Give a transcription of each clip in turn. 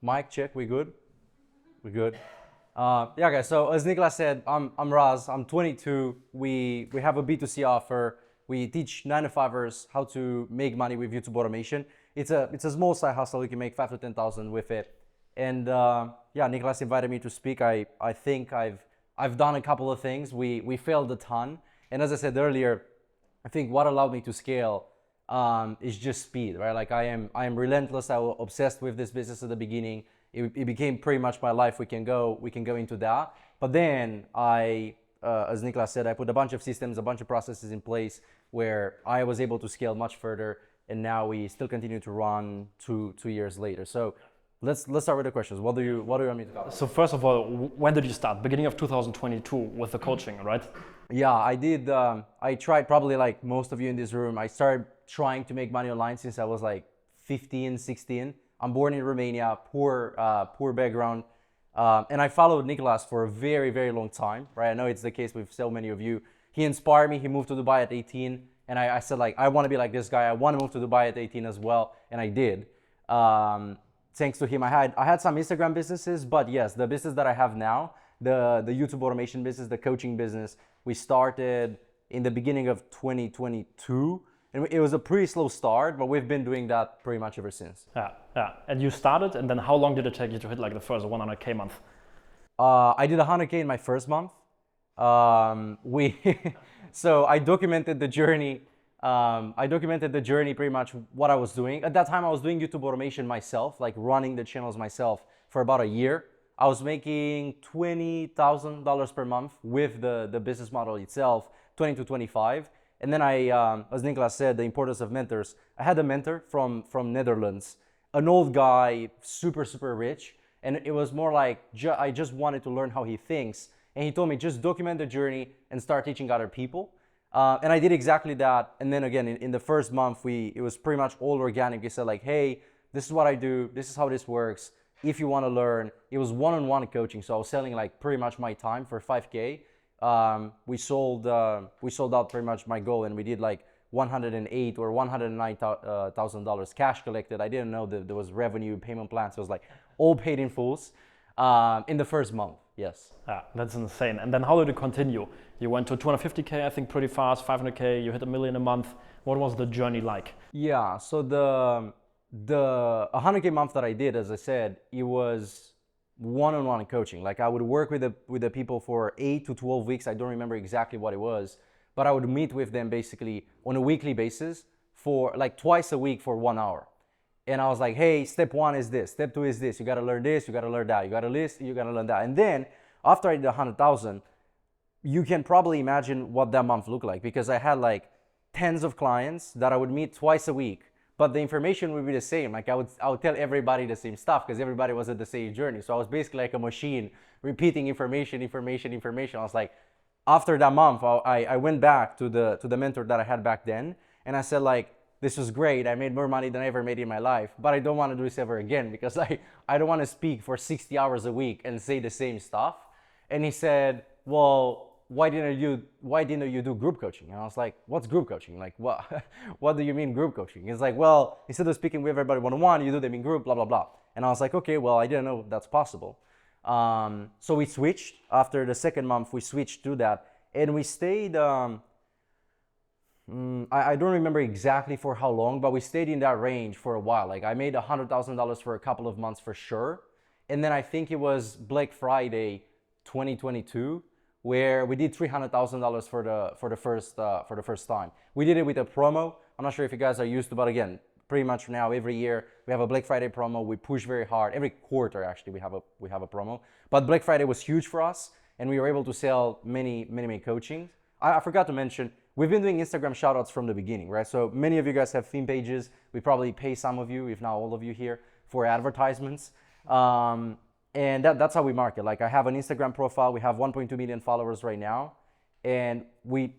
Mic check, we good? We good. Yeah, guys. So as Niklas said, I'm Raz. I'm 22. We have a B2C offer. We teach 9 to 5ers how to make money with YouTube automation. It's a small side hustle. You can make 5 to 10,000 with it. And yeah, Niklas invited me to speak. I think I've done a couple of things. We failed a ton. And as I said earlier, I think what allowed me to scale is just speed, right? Like I am relentless. I was obsessed with this business at the beginning. It became pretty much my life. We can go into that. But then as Niklas said, I put a bunch of systems, a bunch of processes in place where I was able to scale much further. And now we still continue to run 2 years later. So let's start with the questions. What do you want me to cover? So first of all, when did you start? Beginning of 2022 with the coaching, right? Yeah, I did. I tried, probably like most of you in this room. I started trying to make money online since I was like 15, 16. I'm born in Romania, poor background. And I followed Nicolas for a very, very long time, right? I know it's the case with so many of you. He inspired me. He moved to Dubai at 18. And I said, like, I want to be like this guy. I want to move to Dubai at 18 as well. And I did. Thanks to him, I had some Instagram businesses, but yes, the business that I have now, the YouTube automation business, the coaching business, we started in the beginning of 2022. And it was a pretty slow start, but we've been doing that pretty much ever since. Yeah. And you started, and then how long did it take you to hit like the first 100K month? I did 100K in my first month. So I documented the journey. Pretty much what I was doing. At that time, I was doing YouTube automation myself, like running the channels myself for about a year. I was making $20,000 per month with the business model itself, 20 to 25. And then as Niklas said, the importance of mentors. I had a mentor from Netherlands, an old guy, super, super rich. And it was more like, I just wanted to learn how he thinks. And he told me, just document the journey and start teaching other people. And I did exactly that. And then again, in the first month, it was pretty much all organic. We said like, hey, this is what I do. This is how this works. If you want to learn, it was one-on-one coaching. So I was selling like pretty much my time for 5K. We sold out pretty much my goal, and we did like $108,000 or $109,000 cash collected. I didn't know that there was revenue payment plans. So it was like all paid in fulls in the first month. Yes. Yeah, that's insane. And then how did it continue? You went to 250K, I think, pretty fast. 500K. You hit $1 million a month. What was the journey like? Yeah. So the 100K month that I did, as I said, it was one-on-one coaching. Like I would work with the people for 8 to 12 weeks. I don't remember exactly what it was, but I would meet with them basically on a weekly basis for like twice a week for 1 hour. And I was like, hey, step 1 is this, step 2 is this. You got to learn this, you got to learn that, you got to list, you got to learn that. And then after I did 100,000, you can probably imagine what that month looked like, because I had like tens of clients that I would meet twice a week. But the information would be the same. Like I would tell everybody the same stuff because everybody was at the same journey. So I was basically like a machine repeating information. I was like, after that month, I went back to the mentor that I had back then, and I said like, this was great. I made more money than I ever made in my life, but I don't want to do this ever again because I don't want to speak for 60 hours a week and say the same stuff. And he said, well, why didn't you do group coaching? And I was like, what's group coaching? Like, what do you mean group coaching? He's like, well, instead of speaking with everybody one-on-one, you do them in group, blah, blah, blah. And I was like, okay, well, I didn't know that's possible. So we switched. After the second month, we switched to that. And we stayed, I don't remember exactly for how long, but we stayed in that range for a while. Like I made $100,000 for a couple of months for sure. And then I think it was Black Friday 2022, where we did $300,000 for the first time. We did it with a promo. I'm not sure if you guys are used to, but again, pretty much now every year we have a Black Friday promo. We push very hard. Every quarter actually we have a promo. But Black Friday was huge for us, and we were able to sell many coachings. I forgot to mention, we've been doing Instagram shoutouts from the beginning, right? So many of you guys have theme pages. We probably pay some of you, if not all of you here, for advertisements. And that's how we market. Like I have an Instagram profile. We have 1.2 million followers right now. And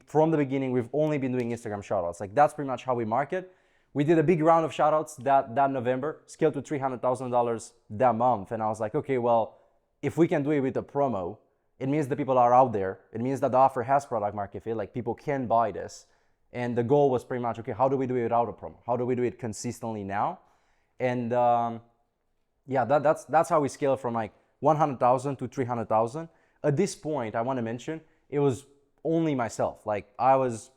from the beginning, we've only been doing Instagram shoutouts. Like that's pretty much how we market. We did a big round of shoutouts that November, scaled to $300,000 that month. And I was like, okay, well, if we can do it with a promo, it means the people are out there. It means that the offer has product market fit. Like people can buy this. And the goal was pretty much, okay, how do we do it without a promo? How do we do it consistently now? And Yeah, that's how we scale from like 100,000 to 300,000. At this point, I want to mention it was only myself. I was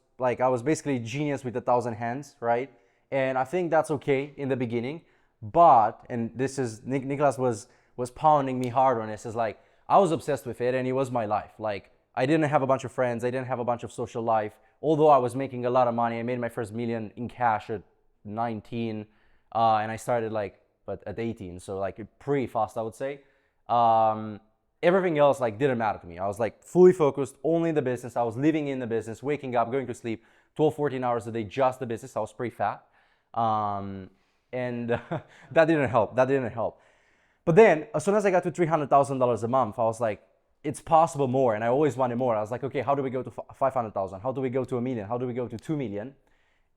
basically genius with 1,000 hands, right? And I think that's okay in the beginning, but and this is Nicholas was pounding me hard on this. Is like I was obsessed with it, and it was my life. Like I didn't have a bunch of friends, I didn't have a bunch of social life. Although I was making a lot of money, I made my first million in cash at 19, and I started but at 18, so like pretty fast, I would say. Everything else like didn't matter to me. I was like fully focused only in the business. I was living in the business, waking up, going to sleep 12, 14 hours a day, just the business. I was pretty fat. And that didn't help. That didn't help. But then as soon as I got to $300,000 a month, I was like, it's possible more. And I always wanted more. I was like, okay, how do we go to 500,000? How do we go to 1 million? How do we go to 2 million?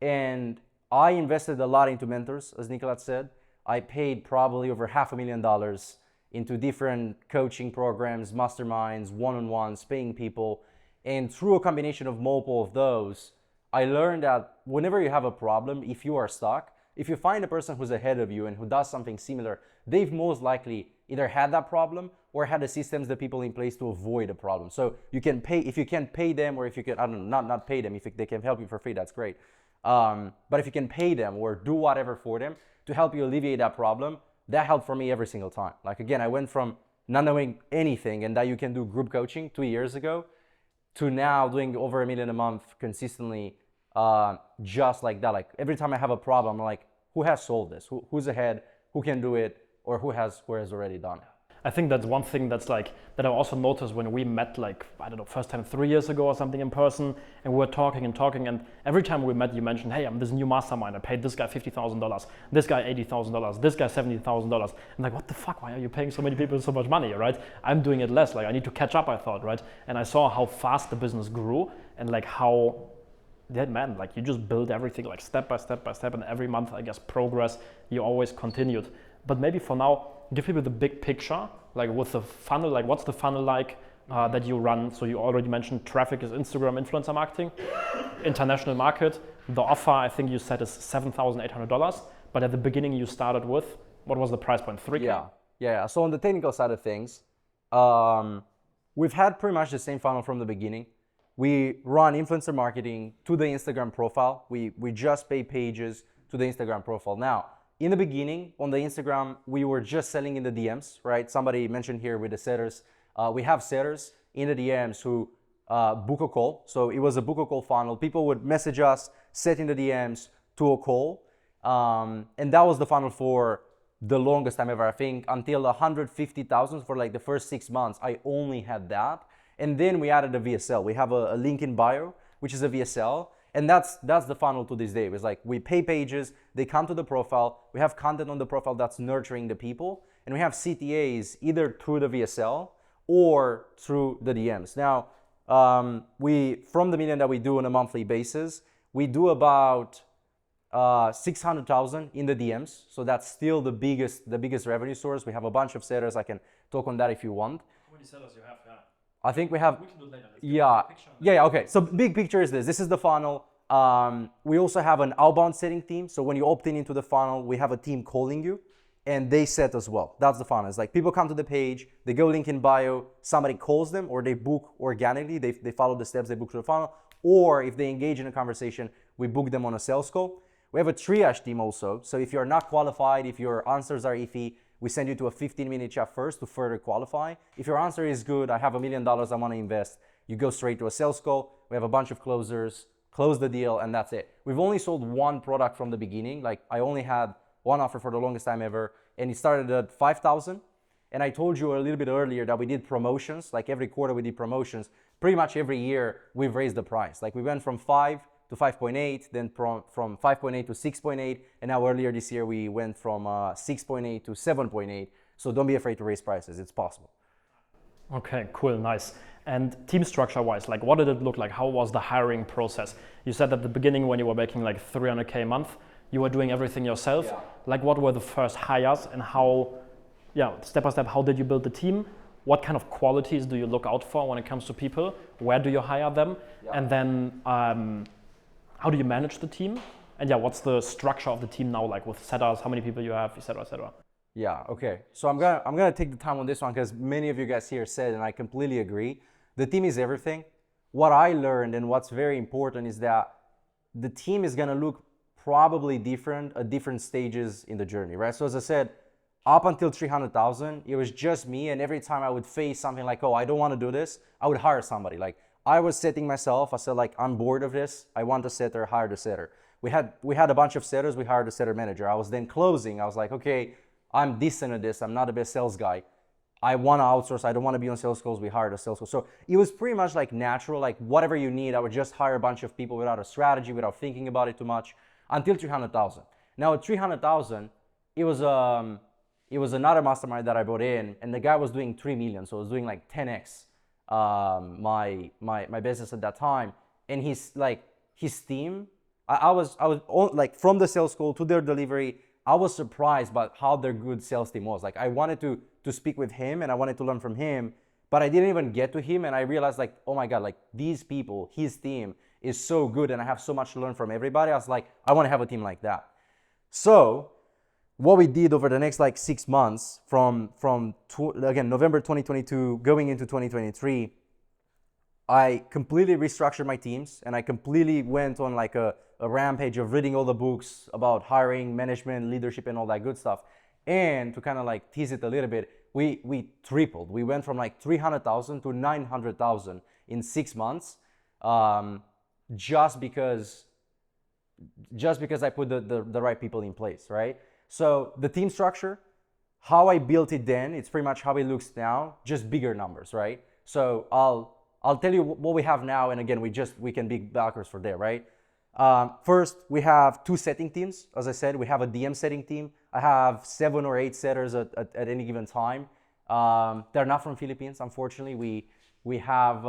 And I invested a lot into mentors, as Nicolas said. I paid probably over $500,000 into different coaching programs, masterminds, one-on-ones, paying people. And through a combination of multiple of those, I learned that whenever you have a problem, if you are stuck, if you find a person who's ahead of you and who does something similar, they've most likely either had that problem or had the systems, the people in place to avoid a problem. So you can pay, if you can't pay them, or if you can, I don't know, not pay them, if they can help you for free, that's great. But if you can pay them or do whatever for them to help you alleviate that problem, that helped for me every single time. Like again, I went from not knowing anything and that you can do group coaching 2 years ago to now doing over $1 million a month consistently, just like that. Like every time I have a problem, I'm like, who has solved this? Who's ahead? Who can do it? Or who has already done it? I think that's one thing that's like that I also noticed when we met, like, I don't know, first time 3 years ago or something in person, and we were talking, and every time we met you mentioned, hey, I'm this new mastermind, I paid this guy $50,000, this guy $80,000, this guy $70,000. I'm like, what the fuck, why are you paying so many people so much money, right? I'm doing it less, like I need to catch up, I thought, right? And I saw how fast the business grew and like how, yeah, man, like you just build everything like step by step by step, and every month, I guess, progress, you always continued. But maybe for now, give people the big picture, like with the funnel, like what's the funnel like that you run? So you already mentioned traffic is Instagram influencer marketing, international market. The offer, I think you said, is $7,800, but at the beginning you started with, what was the price point, 3K? Yeah. So on the technical side of things, we've had pretty much the same funnel from the beginning. We run influencer marketing to the Instagram profile. We just pay pages to the Instagram profile. Now, in the beginning, on the Instagram, we were just selling in the DMs, right? Somebody mentioned here with the setters. We have setters in the DMs who book a call. So it was a book a call funnel. People would message us, set in the DMs to a call. And that was the funnel for the longest time ever. I think until 150,000 for like the first 6 months, I only had that. And then we added a VSL. We have a link in bio, which is a VSL. And that's the funnel to this day. It's like we pay pages, they come to the profile, we have content on the profile that's nurturing the people, and we have CTAs either through the VSL or through the DMs. Now, from the million that we do on a monthly basis, we do about 600,000 in the DMs. So that's still the biggest revenue source. We have a bunch of setters. I can talk on that if you want. How many sellers you have? Yeah. I think we have. We can do it later. Yeah. Okay. So big picture is this. This is the funnel. We also have an outbound setting team. So when you opt in into the funnel, we have a team calling you, and they set as well. That's the funnel. It's like people come to the page, they go link in bio, somebody calls them, or they book organically. They follow the steps, they book through the funnel. Or if they engage in a conversation, we book them on a sales call. We have a triage team also. So if you're not qualified, if your answers are iffy, we send you to a 15-minute chat first to further qualify. If your answer is good, I have $1 million I want to invest, you go straight to a sales call. We have a bunch of closers, close the deal, and that's it. We've only sold one product from the beginning. Like I only had one offer for the longest time ever, and it started at 5,000. And I told you a little bit earlier that we did promotions. Like every quarter we did promotions. Pretty much every year we've raised the price. Like we went from 5 to 5.8, then from 5.8 to 6.8, and now earlier this year we went from 6.8 to 7.8. So don't be afraid to raise prices, it's possible. Okay, cool, nice. And team structure wise, like what did it look like? How was the hiring process? You said at the beginning when you were making like 300K a month, you were doing everything yourself. Yeah. Like what were the first hires and how, step by step, how did you build the team? What kind of qualities do you look out for when it comes to people? Where do you hire them? Yeah. And then how do you manage the team? And what's the structure of the team now, like with setters, how many people you have, et cetera, et cetera? Yeah, okay. So I'm gonna take the time on this one because many of you guys here said, and I completely agree. The team is everything. What I learned and what's very important is that the team is gonna look probably different at different stages in the journey, right? So as I said, up until 300,000, it was just me, and every time I would face something like, oh, I don't want to do this, I would hire somebody. Like I was setting myself, I said like, I'm bored of this. I want a setter, hire the setter. We had a bunch of setters, we hired a setter manager. I was then closing. I was like, okay, I'm decent at this. I'm not the best sales guy. I want to outsource. I don't want to be on sales calls. We hired a sales coach. So it was pretty much like natural, like whatever you need, I would just hire a bunch of people without a strategy, without thinking about it too much until 300,000. Now at 300,000, it was another mastermind that I brought in, and the guy was doing 3 million. So I was doing like 10x my business at that time. And his team, I was like from the sales call to their delivery, I was surprised by how their good sales team was. Like I wanted to speak with him and I wanted to learn from him, but I didn't even get to him, and I realized like, oh my God, like these people, his team is so good and I have so much to learn from everybody. I was like, I want to have a team like that. So what we did over the next like 6 months again, November 2022 going into 2023, I completely restructured my teams and I completely went on like a rampage of reading all the books about hiring, management, leadership, and all that good stuff. And to kind of like tease it a little bit, we tripled. We went from like 300,000 to 900,000 in 6 months, just because I put the right people in place, right? So the team structure, how I built it then, it's pretty much how it looks now, just bigger numbers, right? So I'll tell you what we have now, and again, we can be backwards for there, right? First, we have 2 setting teams. As I said, we have a DM setting team. I have 7 or 8 setters at any given time. They're not from Philippines, unfortunately. We have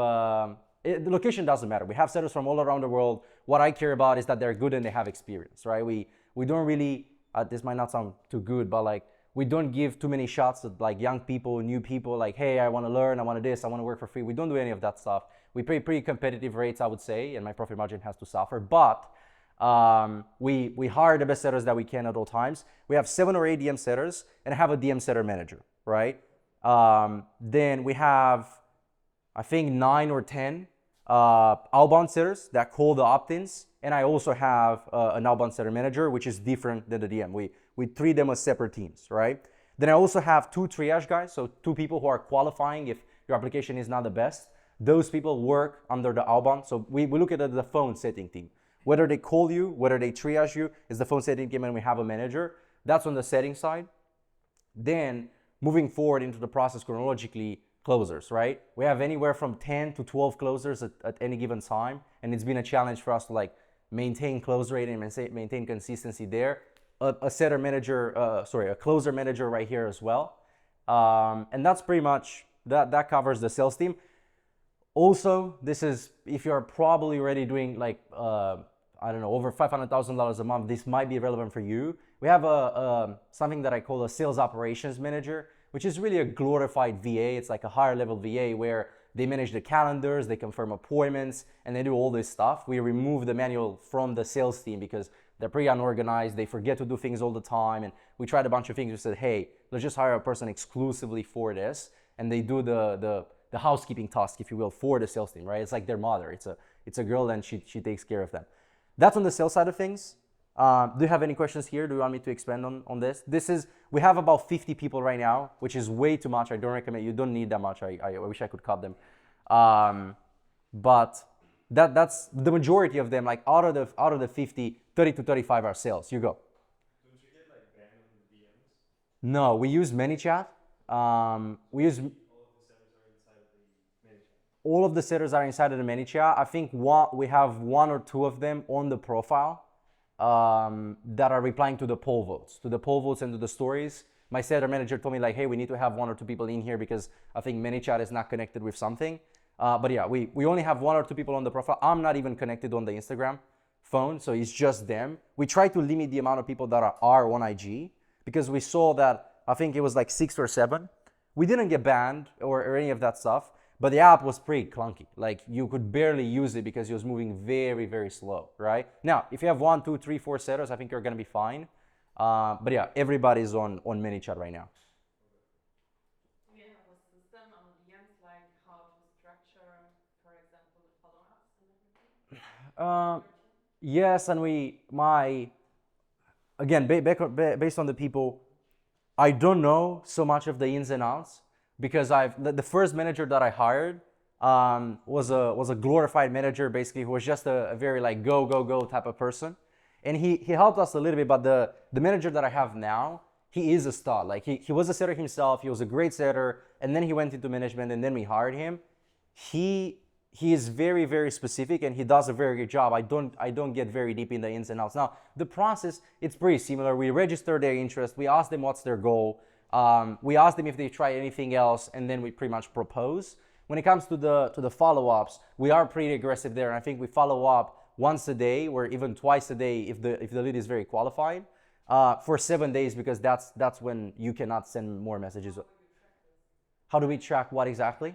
the location doesn't matter. We have setters from all around the world. What I care about is that they're good and they have experience, right? We don't really this might not sound too good, but like we don't give too many shots at like young people, new people, like, hey, I want to learn, I want to this, I want to work for free. We don't do any of that stuff. We pay pretty competitive rates, I would say, and my profit margin has to suffer. But we hire the best setters that we can at all times. We have 7 or 8 DM setters, and I have a DM setter manager, right? Then we have, I think, 9 or 10 outbound setters that call the opt-ins, and I also have an outbound setter manager, which is different than the DM. We treat them as separate teams, right? Then I also have 2 triage guys, so 2 people who are qualifying if your application is not the best. Those people work under the outbound. So we look at the phone setting team. Whether they call you, whether they triage you, is the phone setting team, and we have a manager. That's on the setting side. Then moving forward into the process chronologically, closers, right? We have anywhere from 10 to 12 closers at any given time, and it's been a challenge for us to like maintain close rate and maintain consistency there. A setter manager, a closer manager right here as well. And that's pretty much, that covers the sales team. Also, this is, if you're probably already doing like, I don't know, over $500,000 a month, this might be relevant for you. We have something that I call a sales operations manager, which is really a glorified VA. It's like a higher level VA where they manage the calendars, they confirm appointments, and they do all this stuff. We remove the manual from the sales team because they're pretty unorganized. They forget to do things all the time. And we tried a bunch of things. We said, hey, let's just hire a person exclusively for this. And they do the housekeeping task, if you will, for the sales team, right? It's like their mother. It's a girl, and she takes care of them. That's on the sales side of things. Do you have any questions here? Do you want me to expand on this? We have about 50 people right now, which is way too much. I don't recommend, you don't need that much. I wish I could cut them. But that's the majority of them. Like out of the 50, 30 to 35 are sales. You go. Don't you get like banned on the DMs? No, we use ManyChat. We use All of the setters are inside of the all of the setters are inside of the ManyChat? ManyChat. I think we have 1 or 2 of them on the profile that are replying to the poll votes, and to the stories. My setter manager told me like, hey, we need to have 1 or 2 people in here because I think ManyChat is not connected with something. But yeah, we only have 1 or 2 people on the profile. I'm not even connected on the Instagram phone, so it's just them. We try to limit the amount of people that are on IG because we saw that, I think it was like 6 or 7. We didn't get banned or any of that stuff. But the app was pretty clunky. Like you could barely use it because it was moving very, very slow, right? Now, if you have 1, 2, 3, 4 setters, I think you're gonna be fine. But yeah, everybody's on ManyChat right now. Do you have a system on the DMs, like how to structure, for example, the follow-ups and everything? Yes, and again, based on the people, I don't know so much of the ins and outs because the first manager that I hired was a glorified manager, basically, who was just a very like go type of person, and he helped us a little bit. But the manager that I have now, he is a star. Like he was a setter himself. He was a great setter, and then he went into management, and then we hired him. He is very, very specific, and he does a very good job. I don't get very deep in the ins and outs. Now, the process, it's pretty similar. We register their interest. We ask them what's their goal. We ask them if they try anything else, and then we pretty much propose. When it comes to the follow-ups, we are pretty aggressive there, and I think we follow up once a day or even twice a day if the lead is very qualified for 7 days, because that's when you cannot send more messages. How do we track what exactly?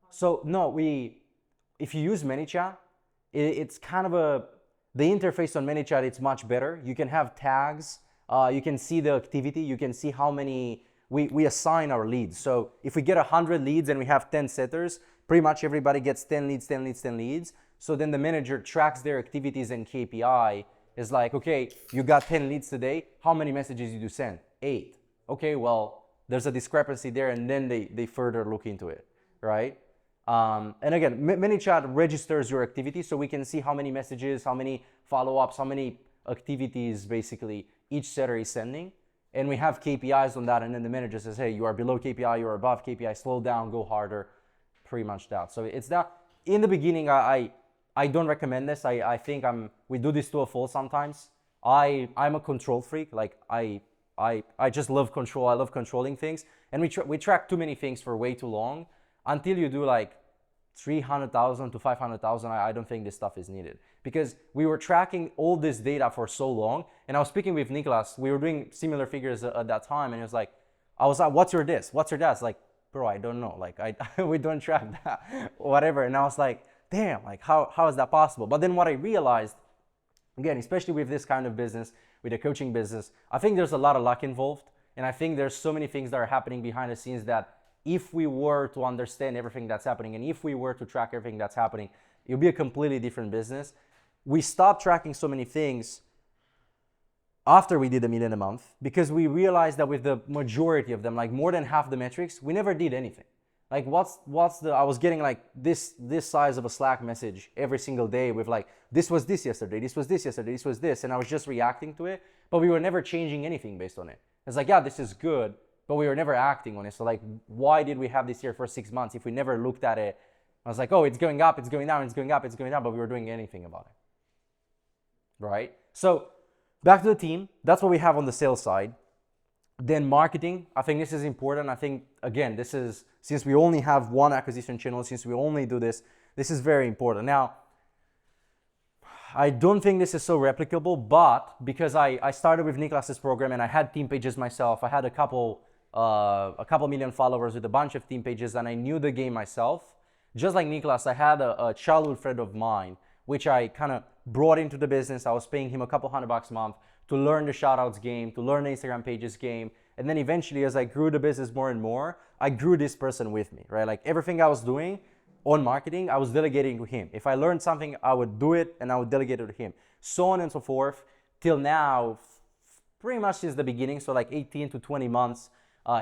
So no, if you use ManyChat, it's kind of the interface on ManyChat, it's much better. You can have tags, you can see the activity, you can see how many, we assign our leads. So if we get 100 leads and we have 10 setters, pretty much everybody gets 10 leads, 10 leads, 10 leads. So then the manager tracks their activities, and KPI is like, okay, you got 10 leads today, how many messages did you send? 8. Okay, well, there's a discrepancy there, and then they further look into it, right? And again, ManyChat registers your activity, so we can see how many messages, how many follow-ups, how many activities basically each setter is sending. And we have KPIs on that, and then the manager says, hey, you are below KPI, you are above KPI, slow down, go harder, pretty much that. So it's that. In the beginning, I don't recommend this. I think we do this to a fault sometimes. I'm a control freak. Like I just love control. I love controlling things, and we track too many things for way too long. Until you do like 300,000 to 500,000, I don't think this stuff is needed, because we were tracking all this data for so long. And I was speaking with Nicholas, we were doing similar figures at that time, and he was like, what's your this? What's your that? It's like, bro, I don't know. Like we don't track that, whatever. And I was like, damn, like how is that possible? But then what I realized, again, especially with this kind of business, with a coaching business, I think there's a lot of luck involved. And I think there's so many things that are happening behind the scenes that if we were to understand everything that's happening, and if we were to track everything that's happening, it would be a completely different business. We stopped tracking so many things after we did $1 million a month, because we realized that with the majority of them, like more than half the metrics, we never did anything. Like I was getting like this size of a Slack message every single day with like, this was this yesterday, this was this yesterday, this was this, and I was just reacting to it, but we were never changing anything based on it. It's like, yeah, this is good, but we were never acting on it. So like, why did we have this here for 6 months if we never looked at it? I was like, oh, it's going up, it's going down, it's going up, it's going down, but we were doing anything about it, right? So back to the team, that's what we have on the sales side. Then marketing, I think this is important. I think, again, this is, since we only have one acquisition channel, since we only do this is very important. Now, I don't think this is so replicable, but because I started with Niklas's program and I had team pages myself, I had a couple million followers with a bunch of team pages, and I knew the game myself. Just like Niklas, I had a childhood friend of mine, which I kind of brought into the business. I was paying him a couple $100 a month to learn the shoutouts game, to learn the Instagram pages game. And then eventually, as I grew the business more and more, I grew this person with me, right? Like everything I was doing on marketing, I was delegating to him. If I learned something, I would do it and I would delegate it to him. So on and so forth, till now, pretty much since the beginning, so like 18 to 20 months,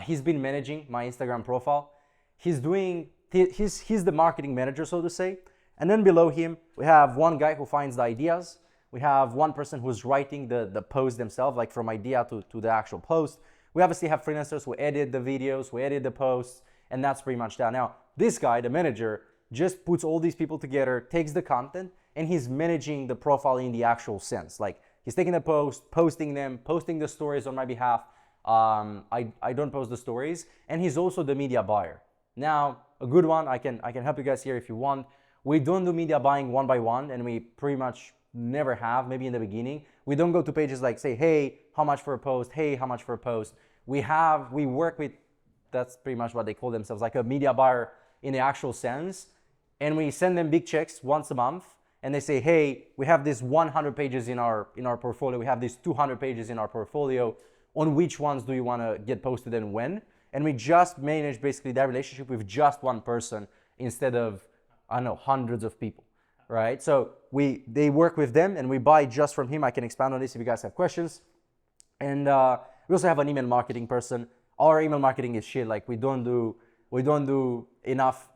he's been managing my Instagram profile. He's the marketing manager, so to say. And then below him, we have one guy who finds the ideas. We have one person who's writing the post themselves, like from idea to the actual post. We obviously have freelancers who edit the videos, who edit the posts, and that's pretty much that. Now, this guy, the manager, just puts all these people together, takes the content, and he's managing the profile in the actual sense. Like he's taking the post, posting them, posting the stories on my behalf. I don't post the stories, and he's also the media buyer. Now, a good one, I can help you guys here if you want. We don't do media buying one by one, and we pretty much never have, maybe in the beginning. We don't go to pages like say, hey, how much for a post? Hey, how much for a post? We work with, that's pretty much what they call themselves, like a media buyer in the actual sense. And we send them big checks once a month. and they say, hey, we have this 100 pages in our portfolio, we have these 200 pages in our portfolio, on which ones do you want to get posted and when? And we just manage basically that relationship with just one person instead of, I don't know, hundreds of people, right? So they work with them and we buy just from him. I can expand on this if you guys have questions. And we also have an email marketing person. Our email marketing is shit. Like we don't do enough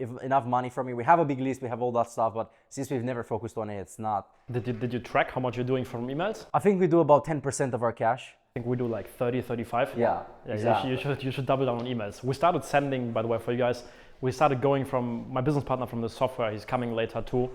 money from it. We have a big list, we have all that stuff, but since we've never focused on it, it's not. Did you track how much you're doing from emails? I think we do about 10% of our cash. I think we do like 30, 35. Yeah, exactly. You should double down on emails. We started sending, by the way, for you guys, we started going from my business partner from the software, he's coming later too.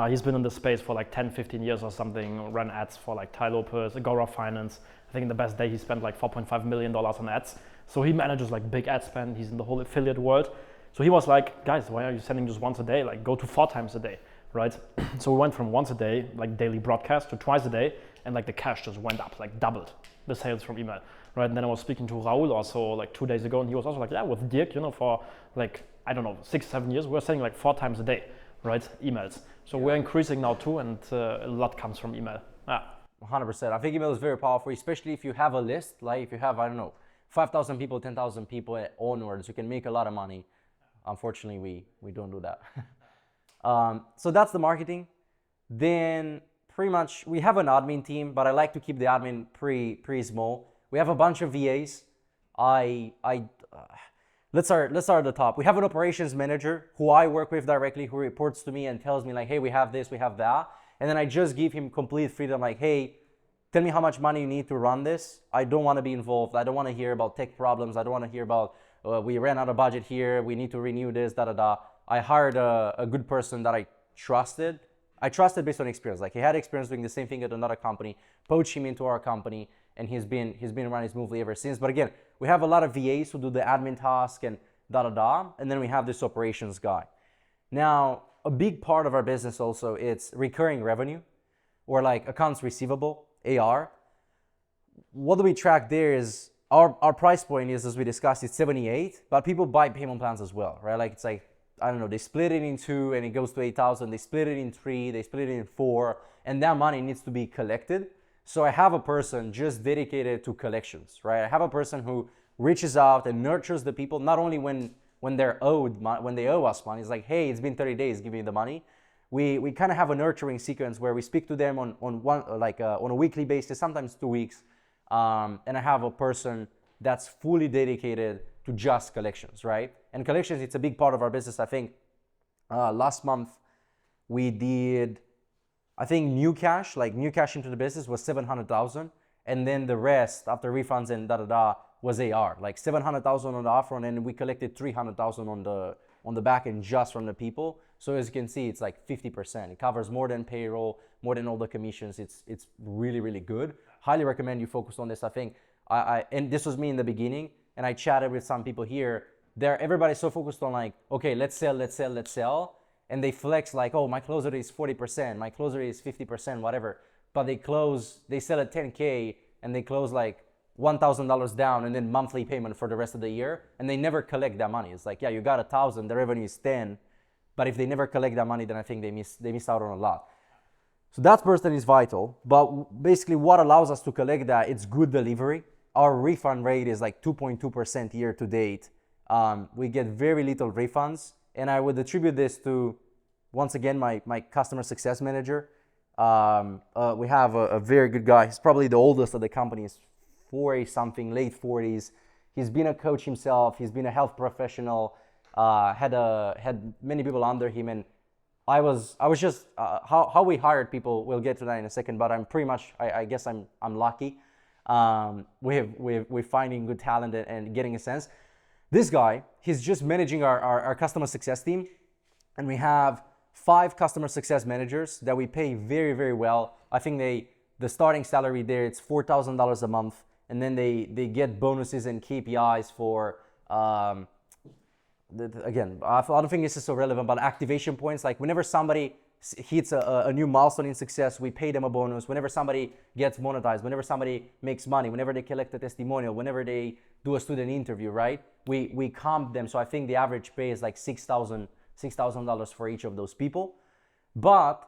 He's been in the space for like 10, 15 years or something, ran ads for like Ty Lopez, Agora Finance. I think in the best day he spent like $4.5 million on ads. So he manages like big ad spend, he's in the whole affiliate world. So he was like, guys, why are you sending just once a day? Like go to 4 times a day, right? So we went from once a day, like daily broadcast, to twice a day, and like the cash just went up, like doubled the sales from email, right? And then I was speaking to Raul also like 2 days ago, and he was also like, yeah, with Dirk, you know, for like, I don't know, 6, 7 years, we're sending like 4 times a day, right? Emails. So we're increasing now too, and a lot comes from email. 100%. I think email is very powerful, especially if you have a list, like if you have, I don't know, 5,000 people, 10,000 people onwards, you can make a lot of money. Unfortunately, we don't do that. So that's the marketing. Then pretty much we have an admin team, but I like to keep the admin pretty small. We have a bunch of VAs. Let's start at the top. We have an operations manager who I work with directly, who reports to me and tells me like, hey, we have this, we have that. And then I just give him complete freedom, like, hey, tell me how much money you need to run this. I don't want to be involved. I don't want to hear about tech problems. I don't want to hear about we ran out of budget here, we need to renew this, I hired a good person that I trusted. I trusted based on experience. Like he had experience doing the same thing at another company, poached him into our company, and he's been running smoothly ever since. But again, we have a lot of VAs who do the admin task and and then we have this operations guy. Now, a big part of our business also, it's recurring revenue or like accounts receivable, AR. What do we track there is our price point is, as we discussed, it's 78, but people buy payment plans as well, right? Like it's like, I don't know, they split it in 2 and it goes to 8,000, they split it in 3, they split it in 4, and that money needs to be collected. So I have a person just dedicated to collections, right? I have a person who reaches out and nurtures the people, not only when they're when they owe us money. It's like, hey, it's been 30 days, give me the money. We kind of have a nurturing sequence where we speak to them on a weekly basis, sometimes 2 weeks. And I have a person that's fully dedicated to just collections, right? And collections, it's a big part of our business. I think last month we did, I think new cash into the business was 700,000. And then the rest after refunds and was AR, like 700,000 on the upfront, and we collected 300,000 on the back end just from the people. So as you can see, it's like 50%. It covers more than payroll, more than all the commissions. It's really, really good. Highly recommend you focus on this. I think and this was me in the beginning, and I chatted with some people here. Everybody's so focused on like, okay, let's sell. And they flex like, oh, my close rate is 40%, my close rate is 50%, whatever. But they sell at 10K and they close like $1,000 down and then monthly payment for the rest of the year, and they never collect that money. It's like, yeah, you got 1,000, the revenue is 10, but if they never collect that money, then I think they miss out on a lot. So that person is vital, but basically what allows us to collect that, it's good delivery. Our refund rate is like 2.2% year to date. We get very little refunds, and I would attribute this to, once again, my customer success manager. We have a very good guy. He's probably the oldest of the company. He's 40 something, late 40s. He's been a coach himself. He's been a health professional. Had many people under him, and I was just how we hired people. We'll get to that in a second, but I'm pretty much I guess I'm lucky. We're finding good talent and getting a sense. This guy, he's just managing our customer success team, and we have 5 customer success managers that we pay very, very well. I think the starting salary there, it's $4,000 a month, and then they get bonuses and KPIs for again, I don't think this is so relevant, but activation points. Like whenever somebody hits a new milestone in success, we pay them a bonus. Whenever somebody gets monetized, whenever somebody makes money, whenever they collect a testimonial, whenever they do a student interview, right? We comp them. So I think the average pay is like $6,000 for each of those people. But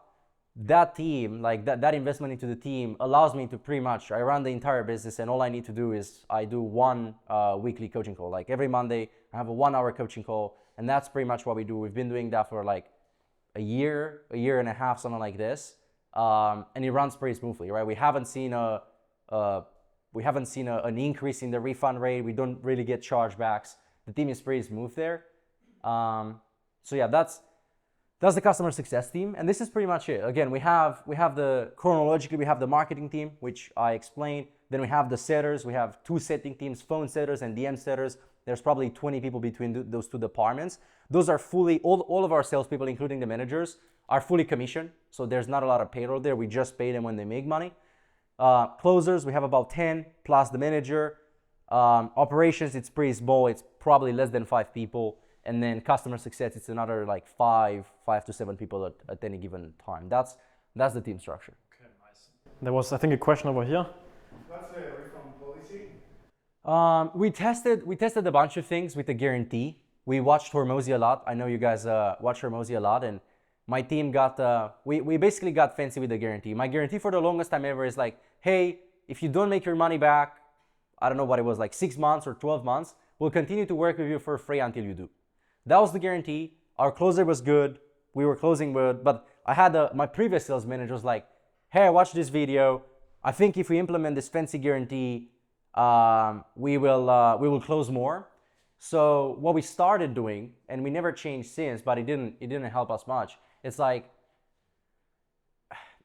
that team, like that investment into the team allows me to pretty much, I run the entire business and all I need to do is I do one weekly coaching call. Like every Monday, I have a 1 hour coaching call, and that's pretty much what we do. We've been doing that for like a year and a half, something like this. And it runs pretty smoothly, right? We haven't seen an increase in the refund rate. We don't really get chargebacks. The team is pretty smooth there. So yeah, that's the customer success team, and this is pretty much it. Again, we have the chronologically, we have the marketing team, which I explained. Then we have the setters. We have 2 setting teams, phone setters and DM setters. There's probably 20 people between those 2 departments. Those are fully, all of our salespeople, including the managers, are fully commissioned. So there's not a lot of payroll there. We just pay them when they make money. Closers, we have about 10 plus the manager. Operations, it's pretty small. It's probably less than 5 people. And then customer success, it's another like 5 to 7 people at any given time. That's the team structure. Okay, nice. There was, I think, a question over here. What's the refund policy? We tested a bunch of things with the guarantee. We watched Hormozy a lot. I know you guys watch Hormozy a lot, and my team got we basically got fancy with the guarantee. My guarantee for the longest time ever is like, hey, if you don't make your money back, I don't know what it was, like 6 months or 12 months, we'll continue to work with you for free until you do. That was the guarantee. Our closer was good. We were closing good, but I had my previous sales manager was like, hey, I watched this video. I think if we implement this fancy guarantee, we will close more. So what we started doing, and we never changed since, but it didn't help us much. It's like,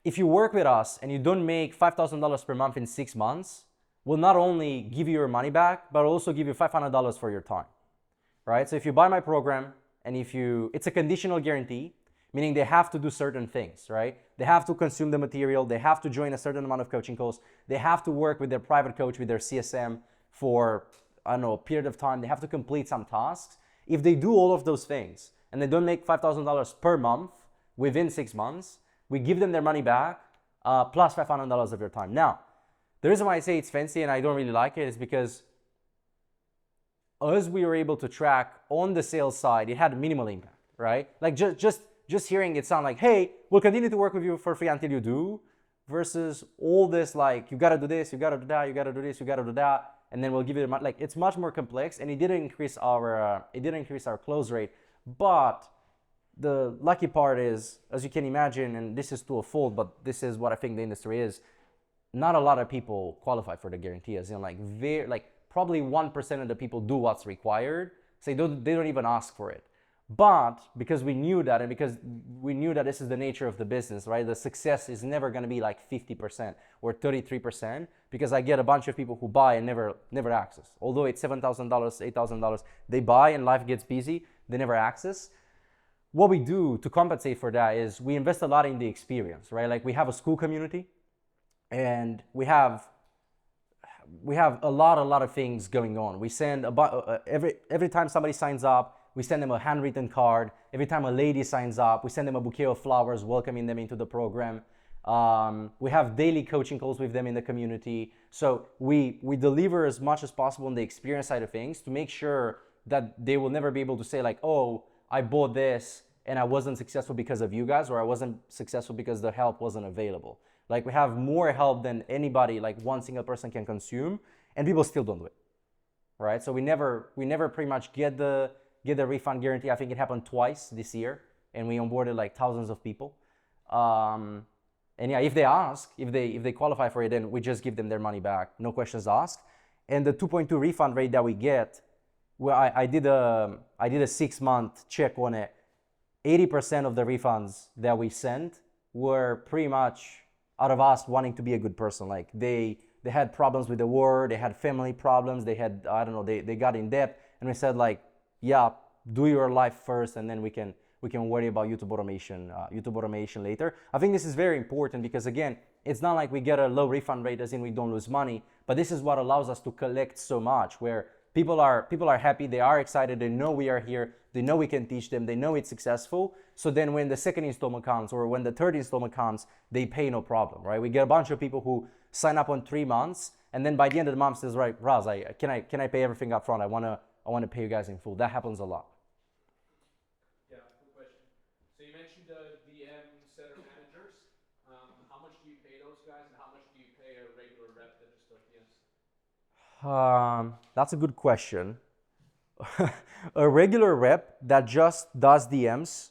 if you work with us and you don't make $5,000 per month in 6 months, we'll not only give you your money back, but also give you $500 for your time. Right? So if you buy my program and it's a conditional guarantee, meaning they have to do certain things, right? They have to consume the material, they have to join a certain amount of coaching calls, they have to work with their private coach, with their CSM for, I don't know, a period of time, they have to complete some tasks. If they do all of those things and they don't make $5,000 per month within 6 months, we give them their money back plus $500 of your time. Now, the reason why I say it's fancy and I don't really like it is because as we were able to track on the sales side, it had minimal impact, right? Like just hearing it sound like, hey, we'll continue to work with you for free until you do, versus all this like, you gotta do this, you gotta do that, you gotta do this, you gotta do that, and then we'll give you the money. Like, it's much more complex, and it didn't increase our close rate. But the lucky part is, as you can imagine, and this is to a fault, but this is what I think the industry is, not a lot of people qualify for the guarantee, as in like probably 1% of the people do what's required, so they don't even ask for it. But because we knew that, and because we knew that this is the nature of the business, right? The success is never going to be like 50% or 33%, because I get a bunch of people who buy and never access. Although it's $7,000, $8,000, they buy and life gets busy, they never access. What we do to compensate for that is we invest a lot in the experience, right? Like, we have a school community, and we have a lot of things going on. We send every time somebody signs up, we send them a handwritten card. Every time a lady signs up, we send them a bouquet of flowers welcoming them into the program. We have daily coaching calls with them in the community. So we deliver as much as possible on the experience side of things to make sure that they will never be able to say like, oh, I bought this and I wasn't successful because of you guys, or I wasn't successful because the help wasn't available. Like, we have more help than anybody, like one single person can consume, and people still don't do it, right? So we never pretty much get the refund guarantee. I think it happened twice this year, and we onboarded like thousands of people. And yeah, if they ask, if they qualify for it, then we just give them their money back, no questions asked. And the 2.2 refund rate that we get, well, I did a 6-month check on it. 80% of the refunds that we sent were pretty much out of us wanting to be a good person. Like, they had problems with the war, they had family problems, they had, I don't know, they got in debt, and we said like, yeah, do your life first, and then we can worry about YouTube automation later. I think this is very important because, again, it's not like we get a low refund rate as in we don't lose money, but this is what allows us to collect so much, where people are happy, they are excited, they know we are here, they know we can teach them, they know it's successful. So then when the second installment comes, or when the third installment comes, they pay no problem, right? We get a bunch of people who sign up on 3 months, and then by the end of the month says, right, Raz, can I pay everything up front? I wanna pay you guys in full. That happens a lot. Yeah, good question. So you mentioned the DM setter managers. That's a good question. A regular rep that just does DMs,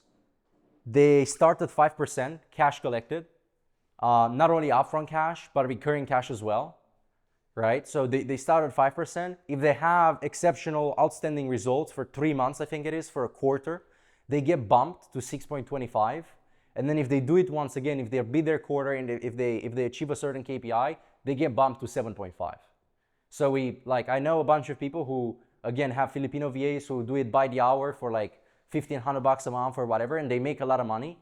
they start at 5% cash collected, not only upfront cash, but recurring cash as well, right? So they start at 5%. If they have exceptional, outstanding results for 3 months, I think it is, for a quarter, they get bumped to 6.25. And then if they do it once again, if they beat their quarter and if they achieve a certain KPI, they get bumped to 7.5. So I know a bunch of people who, again, have Filipino VAs who do it by the hour for like $1,500 a month or whatever, and they make a lot of money.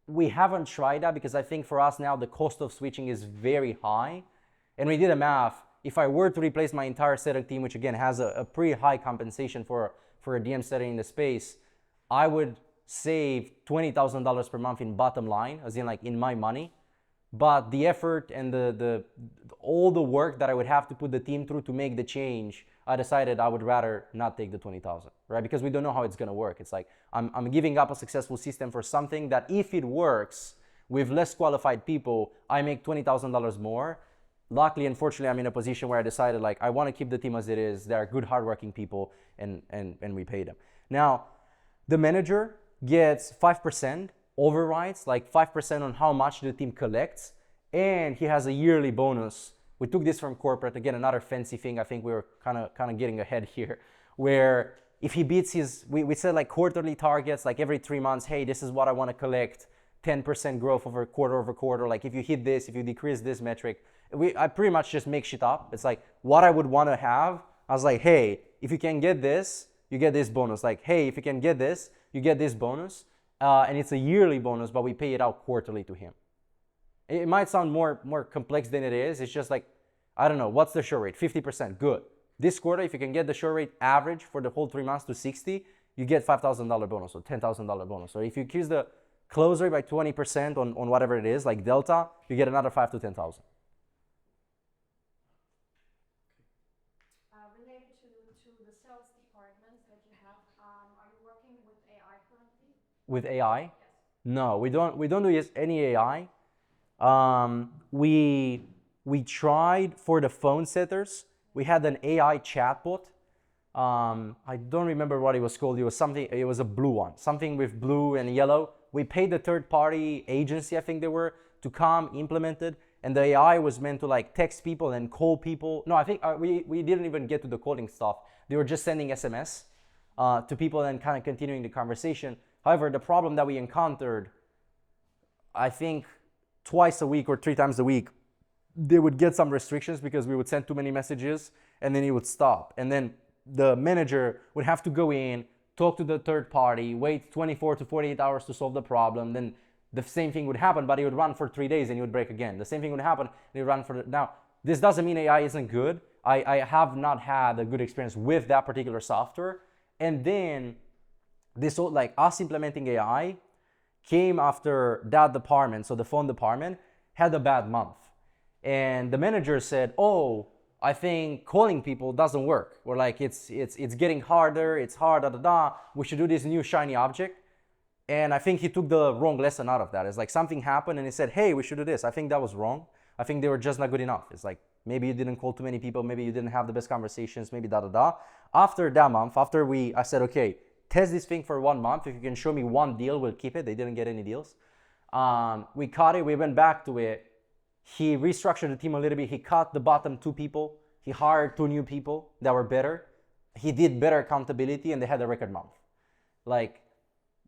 We haven't tried that because I think for us now, the cost of switching is very high. And we did a math. If I were to replace my entire setter team, which again has a pretty high compensation for a DM setter in the space, I would save $20,000 per month in bottom line, as in like in my money. But the effort and all the work that I would have to put the team through to make the change, I decided I would rather not take the 20,000, right? Because we don't know how it's gonna work. It's like I'm giving up a successful system for something that if it works with less qualified people, I make $20,000 more. Luckily, unfortunately, I'm in a position where I decided like I want to keep the team as it is. They're good, hardworking people, and we pay them. Now, the manager gets 5% overrides, like 5% on how much the team collects, and he has a yearly bonus. We took this from corporate, again, another fancy thing. I think we were kind of getting ahead here, where if he beats we set like quarterly targets, like every 3 months, hey, this is what I want to collect, 10% growth over quarter, like if you hit this, if you decrease this metric, I pretty much just make shit up. It's like what I would want to have. I was like, hey, if you can get this, you get this bonus. Like, hey, if you can get this, you get this bonus. And it's a yearly bonus, but we pay it out quarterly to him. It might sound more complex than it is. It's just like, I don't know, what's the show rate? 50%, good. This quarter, if you can get the show rate average for the whole 3 months to 60, you get $5,000 bonus or $10,000 bonus. So if you increase the close rate by 20% on whatever it is, like delta, you get another 5 to 10,000. Related to the sales departments that you have, are you working with AI currently? With AI? Yes. No, we don't do any AI. We tried for the phone setters. We had an AI chatbot. I don't remember what it was called. It was a blue one, something with blue and yellow. We paid the third-party agency, I think they were, to come implement it. And the AI was meant to like text people and call people. No, I think we didn't even get to the calling stuff. They were just sending SMS to people and kind of continuing the conversation. However, the problem that we encountered, I think twice a week or 3 times a week, they would get some restrictions because we would send too many messages and then it would stop. And then the manager would have to go in, talk to the third party, wait 24 to 48 hours to solve the problem. Then the same thing would happen, but it would run for 3 days and it would break again. The same thing would happen, and it would run for... Now, this doesn't mean AI isn't good. I have not had a good experience with that particular software. And then this, like us implementing AI came after that department, so the phone department had a bad month. And the manager said, oh, I think calling people doesn't work. Or like it's getting harder, it's hard, we should do this new shiny object. And I think he took the wrong lesson out of that. It's like something happened and he said, hey, we should do this. I think that was wrong. I think they were just not good enough. It's like, maybe you didn't call too many people, maybe you didn't have the best conversations, maybe After that month, I said, okay, test this thing for 1 month. If you can show me one deal, we'll keep it. They didn't get any deals. We caught it, we went back to it. He restructured the team a little bit. He cut the bottom 2 people. He hired 2 new people that were better. He did better accountability and they had a record month. Like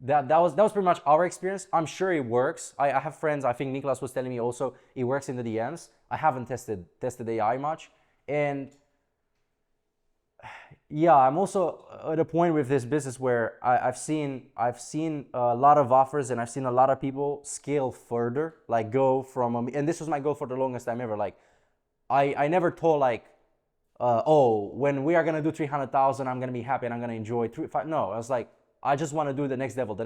that was pretty much our experience. I'm sure it works. I have friends, I think Nicholas was telling me also, it works in the DMs. I haven't tested AI much. And yeah, I'm also at a point with this business where I've seen a lot of offers and I've seen a lot of people scale further, like go from, and this was my goal for the longest time ever. Like I never told like, oh, when we are gonna do 300,000, I'm gonna be happy and I'm gonna enjoy 3, 5. No, I was like, I just want to do the next level.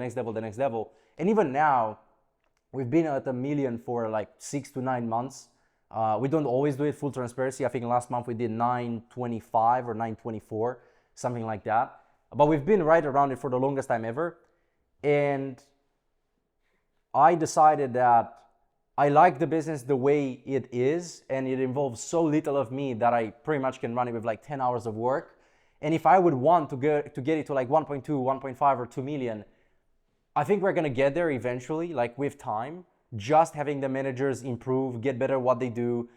And even now, we've been at 1 million for like 6 to 9 months. We don't always do it, full transparency. I think last month we did 925 or 924, something like that. But we've been right around it for the longest time ever. And I decided that I like the business the way it is, and it involves so little of me that I pretty much can run it with like 10 hours of work. And if I would want to get it to like 1.2, 1.5 or 2 million, I think we're gonna get there eventually, like with time. Just having the managers improve, get better at what they do,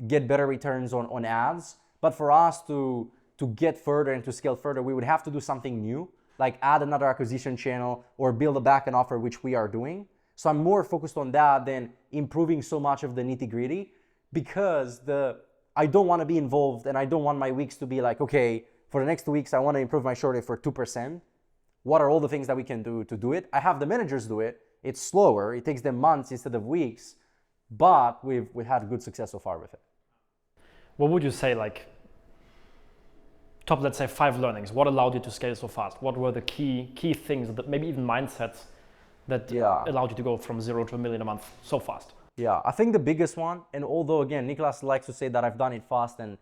get better returns on ads. But for us to get further and to scale further, we would have to do something new, like add another acquisition channel or build a back-end offer, which we are doing. So I'm more focused on that than improving so much of the nitty-gritty, because I don't want to be involved, and I don't want my weeks to be like, okay, for the next 2 weeks, I want to improve my short rate for 2%. What are all the things that we can do to do it? I have the managers do it. It's slower. It takes them months instead of weeks, but we've had good success so far with it. What would you say, like, top, let's say, 5 learnings? What allowed you to scale so fast? What were the key things, that maybe even mindsets that allowed you to go from 0 to $1 million a month so fast? Yeah, I think the biggest one, and although again, Nicholas likes to say that I've done it fast, and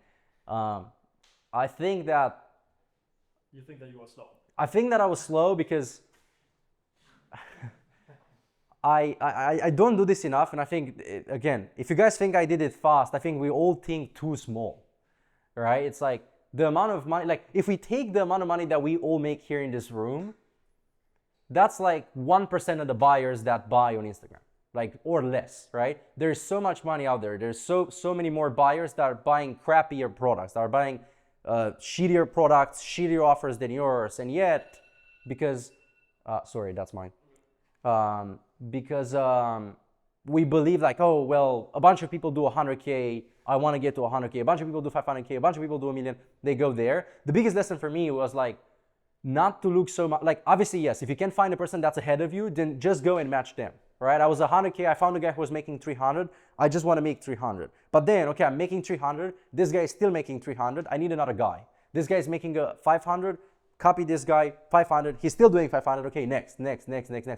I think that... You think that you were slow? I think that I was slow because I don't do this enough, and I think, again, if you guys think I did it fast, I think we all think too small, right? It's like the amount of money, like if we take the amount of money that we all make here in this room, that's like 1% of the buyers that buy on Instagram, like, or less, right? There's so much money out there. There's so many more buyers that are buying crappier products, that are buying shittier products, shittier offers than yours. And yet, because, sorry, that's mine. Because we believe like, oh, well, a bunch of people do 100K, I want to get to 100K. A bunch of people do 500K, a bunch of people do 1 million, they go there. The biggest lesson for me was like, not to look so much, like obviously, yes, if you can find a person that's ahead of you, then just go and match them, right? I was 100K, I found a guy who was making 300, I just want to make 300. But then, okay, I'm making 300, this guy is still making 300, I need another guy. This guy is making a 500, copy this guy, 500, he's still doing 500, okay, next.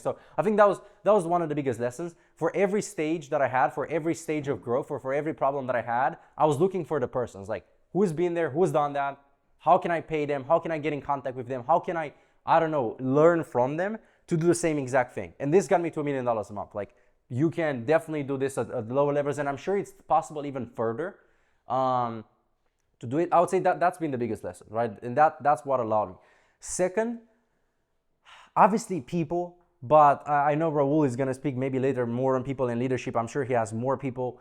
So I think that was one of the biggest lessons. For every stage that I had, for every stage of growth, or for every problem that I had, I was looking for the persons, like who's been there, who's done that, how can I pay them, how can I get in contact with them, how can I don't know, learn from them to do the same exact thing. And this got me to $1 million a month. Like, you can definitely do this at lower levels, and I'm sure it's possible even further to do it. I would say that's been the biggest lesson, right? And that's what allowed me. Second, obviously people, but I know Raul is gonna speak maybe later more on people in leadership. I'm sure he has more people.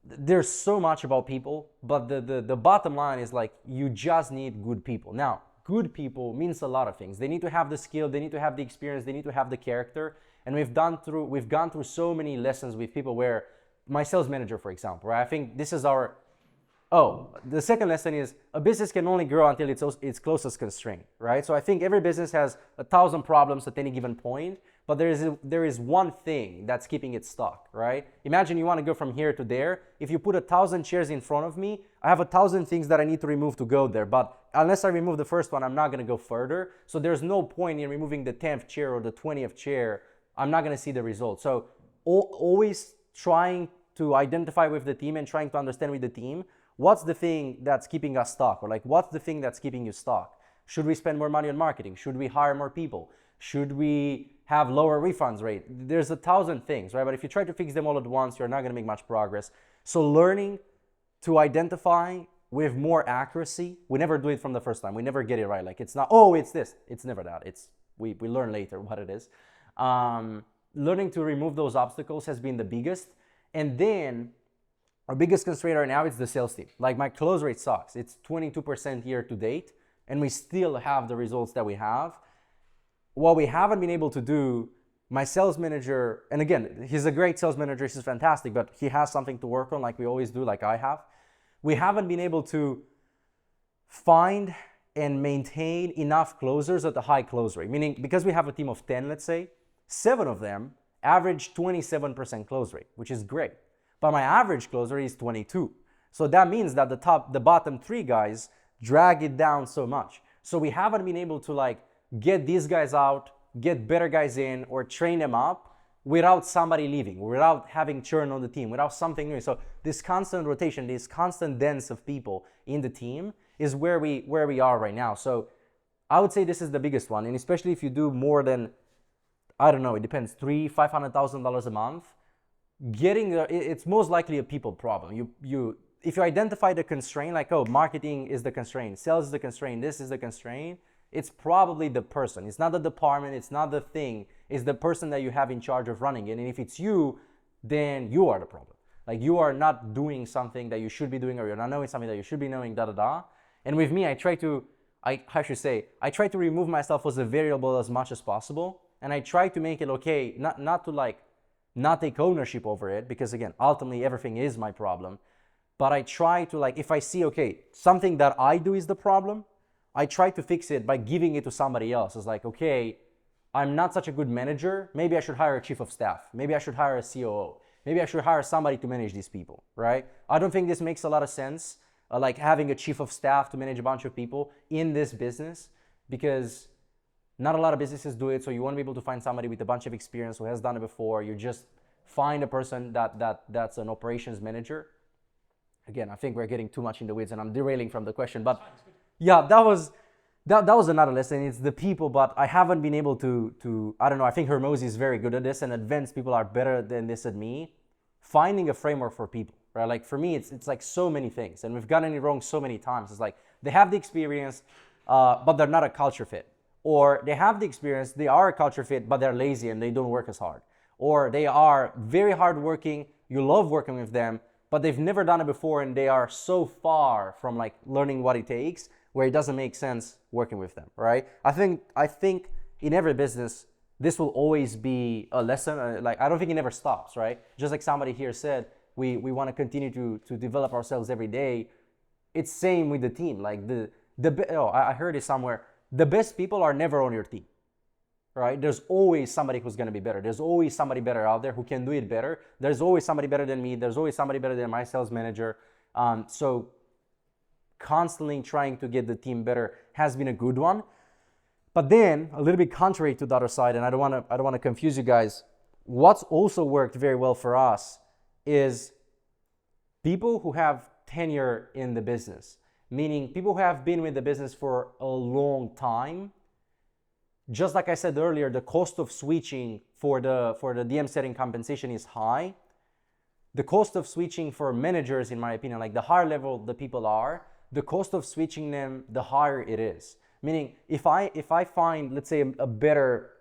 There's so much about people, but the bottom line is like, you just need good people. Now, good people means a lot of things. They need to have the skill, they need to have the experience, they need to have the character. And we've gone through so many lessons with people where, my sales manager, for example, right? I think this is the second lesson is, a business can only grow until its closest constraint, right? So I think every business has 1,000 problems at any given point, but there is one thing that's keeping it stuck, right? Imagine you want to go from here to there. If you put 1,000 chairs in front of me, I have 1,000 things that I need to remove to go there, but unless I remove the first one, I'm not going to go further. So there's no point in removing the 10th chair or the 20th chair. I'm not going to see the result. So always trying to identify with the team and trying to understand with the team, what's the thing that's keeping us stuck? Or like, what's the thing that's keeping you stuck? Should we spend more money on marketing? Should we hire more people? Should we have lower refunds rate? There's 1,000 things, right? But if you try to fix them all at once, you're not gonna make much progress. So learning to identify with more accuracy, we never do it from the first time. We never get it right. Like, it's not, oh, it's this. It's never that. We learn later what it is. Learning to remove those obstacles has been the biggest. And then our biggest constraint right now is the sales team. Like, my close rate sucks. It's 22% year to date, and we still have the results that we have. What we haven't been able to do, my sales manager, and again, he's a great sales manager, he's fantastic, but he has something to work on, like we always do, like I have. We haven't been able to find and maintain enough closers at the high close rate. Meaning, because we have a team of 10, let's say, 7 of them average 27% close rate, which is great. But my average closer is 22. So that means that the bottom 3 guys drag it down so much. So we haven't been able to like get these guys out, get better guys in, or train them up without somebody leaving, without having churn on the team, without something new. So this constant rotation, this constant dance of people in the team is where we are right now. So I would say this is the biggest one. And especially if you do more than, I don't know, it depends, $300,000-$500,000 a month, it's most likely a people problem. If you identify the constraint, like, oh, marketing is the constraint, sales is the constraint, this is the constraint, it's probably the person. It's not the department, it's not the thing, it's the person that you have in charge of running it. And if it's you, then you are the problem. Like, you are not doing something that you should be doing, or you're not knowing something that you should be knowing, da da da. And with me, I try to remove myself as a variable as much as possible, and I try to make it okay, not take ownership over it, because again, ultimately everything is my problem. But I try to, like, if I see, okay, something that I do is the problem, I try to fix it by giving it to somebody else. It's like, okay, I'm not such a good manager, maybe I should hire a chief of staff, maybe I should hire a COO, maybe I should hire somebody to manage these people, right? I don't think this makes a lot of sense, like having a chief of staff to manage a bunch of people in this business, because not a lot of businesses do it. So you want to be able to find somebody with a bunch of experience who has done it before. You just find a person that's an operations manager. Again, I think we're getting too much in the weeds and I'm derailing from the question, but yeah, that was another lesson. It's the people, but I haven't been able to I don't know, I think Hermosi is very good at this, and advanced people are better than this at me. Finding a framework for people, right? Like for me, it's like so many things, and we've gotten it wrong so many times. It's like they have the experience, but they're not a culture fit. Or they have the experience, they are a culture fit, but they're lazy and they don't work as hard. Or they are very hardworking, you love working with them, but they've never done it before and they are so far from like learning what it takes where it doesn't make sense working with them, right? I think in every business, this will always be a lesson. Like, I don't think it never stops, right? Just like somebody here said, we want to continue to develop ourselves every day. It's same with the team. Like I heard it somewhere. The best people are never on your team, right? There's always somebody who's going to be better. There's always somebody better out there who can do it better. There's always somebody better than me. There's always somebody better than my sales manager. So constantly trying to get the team better has been a good one. But then a little bit contrary to the other side, and I don't want to confuse you guys. What's also worked very well for us is people who have tenure in the business. Meaning people who have been with the business for a long time. Just like I said earlier, the cost of switching for the DM setting compensation is high. The cost of switching for managers, in my opinion, like the higher level the people are, the cost of switching them, the higher it is. Meaning if I find, let's say, a better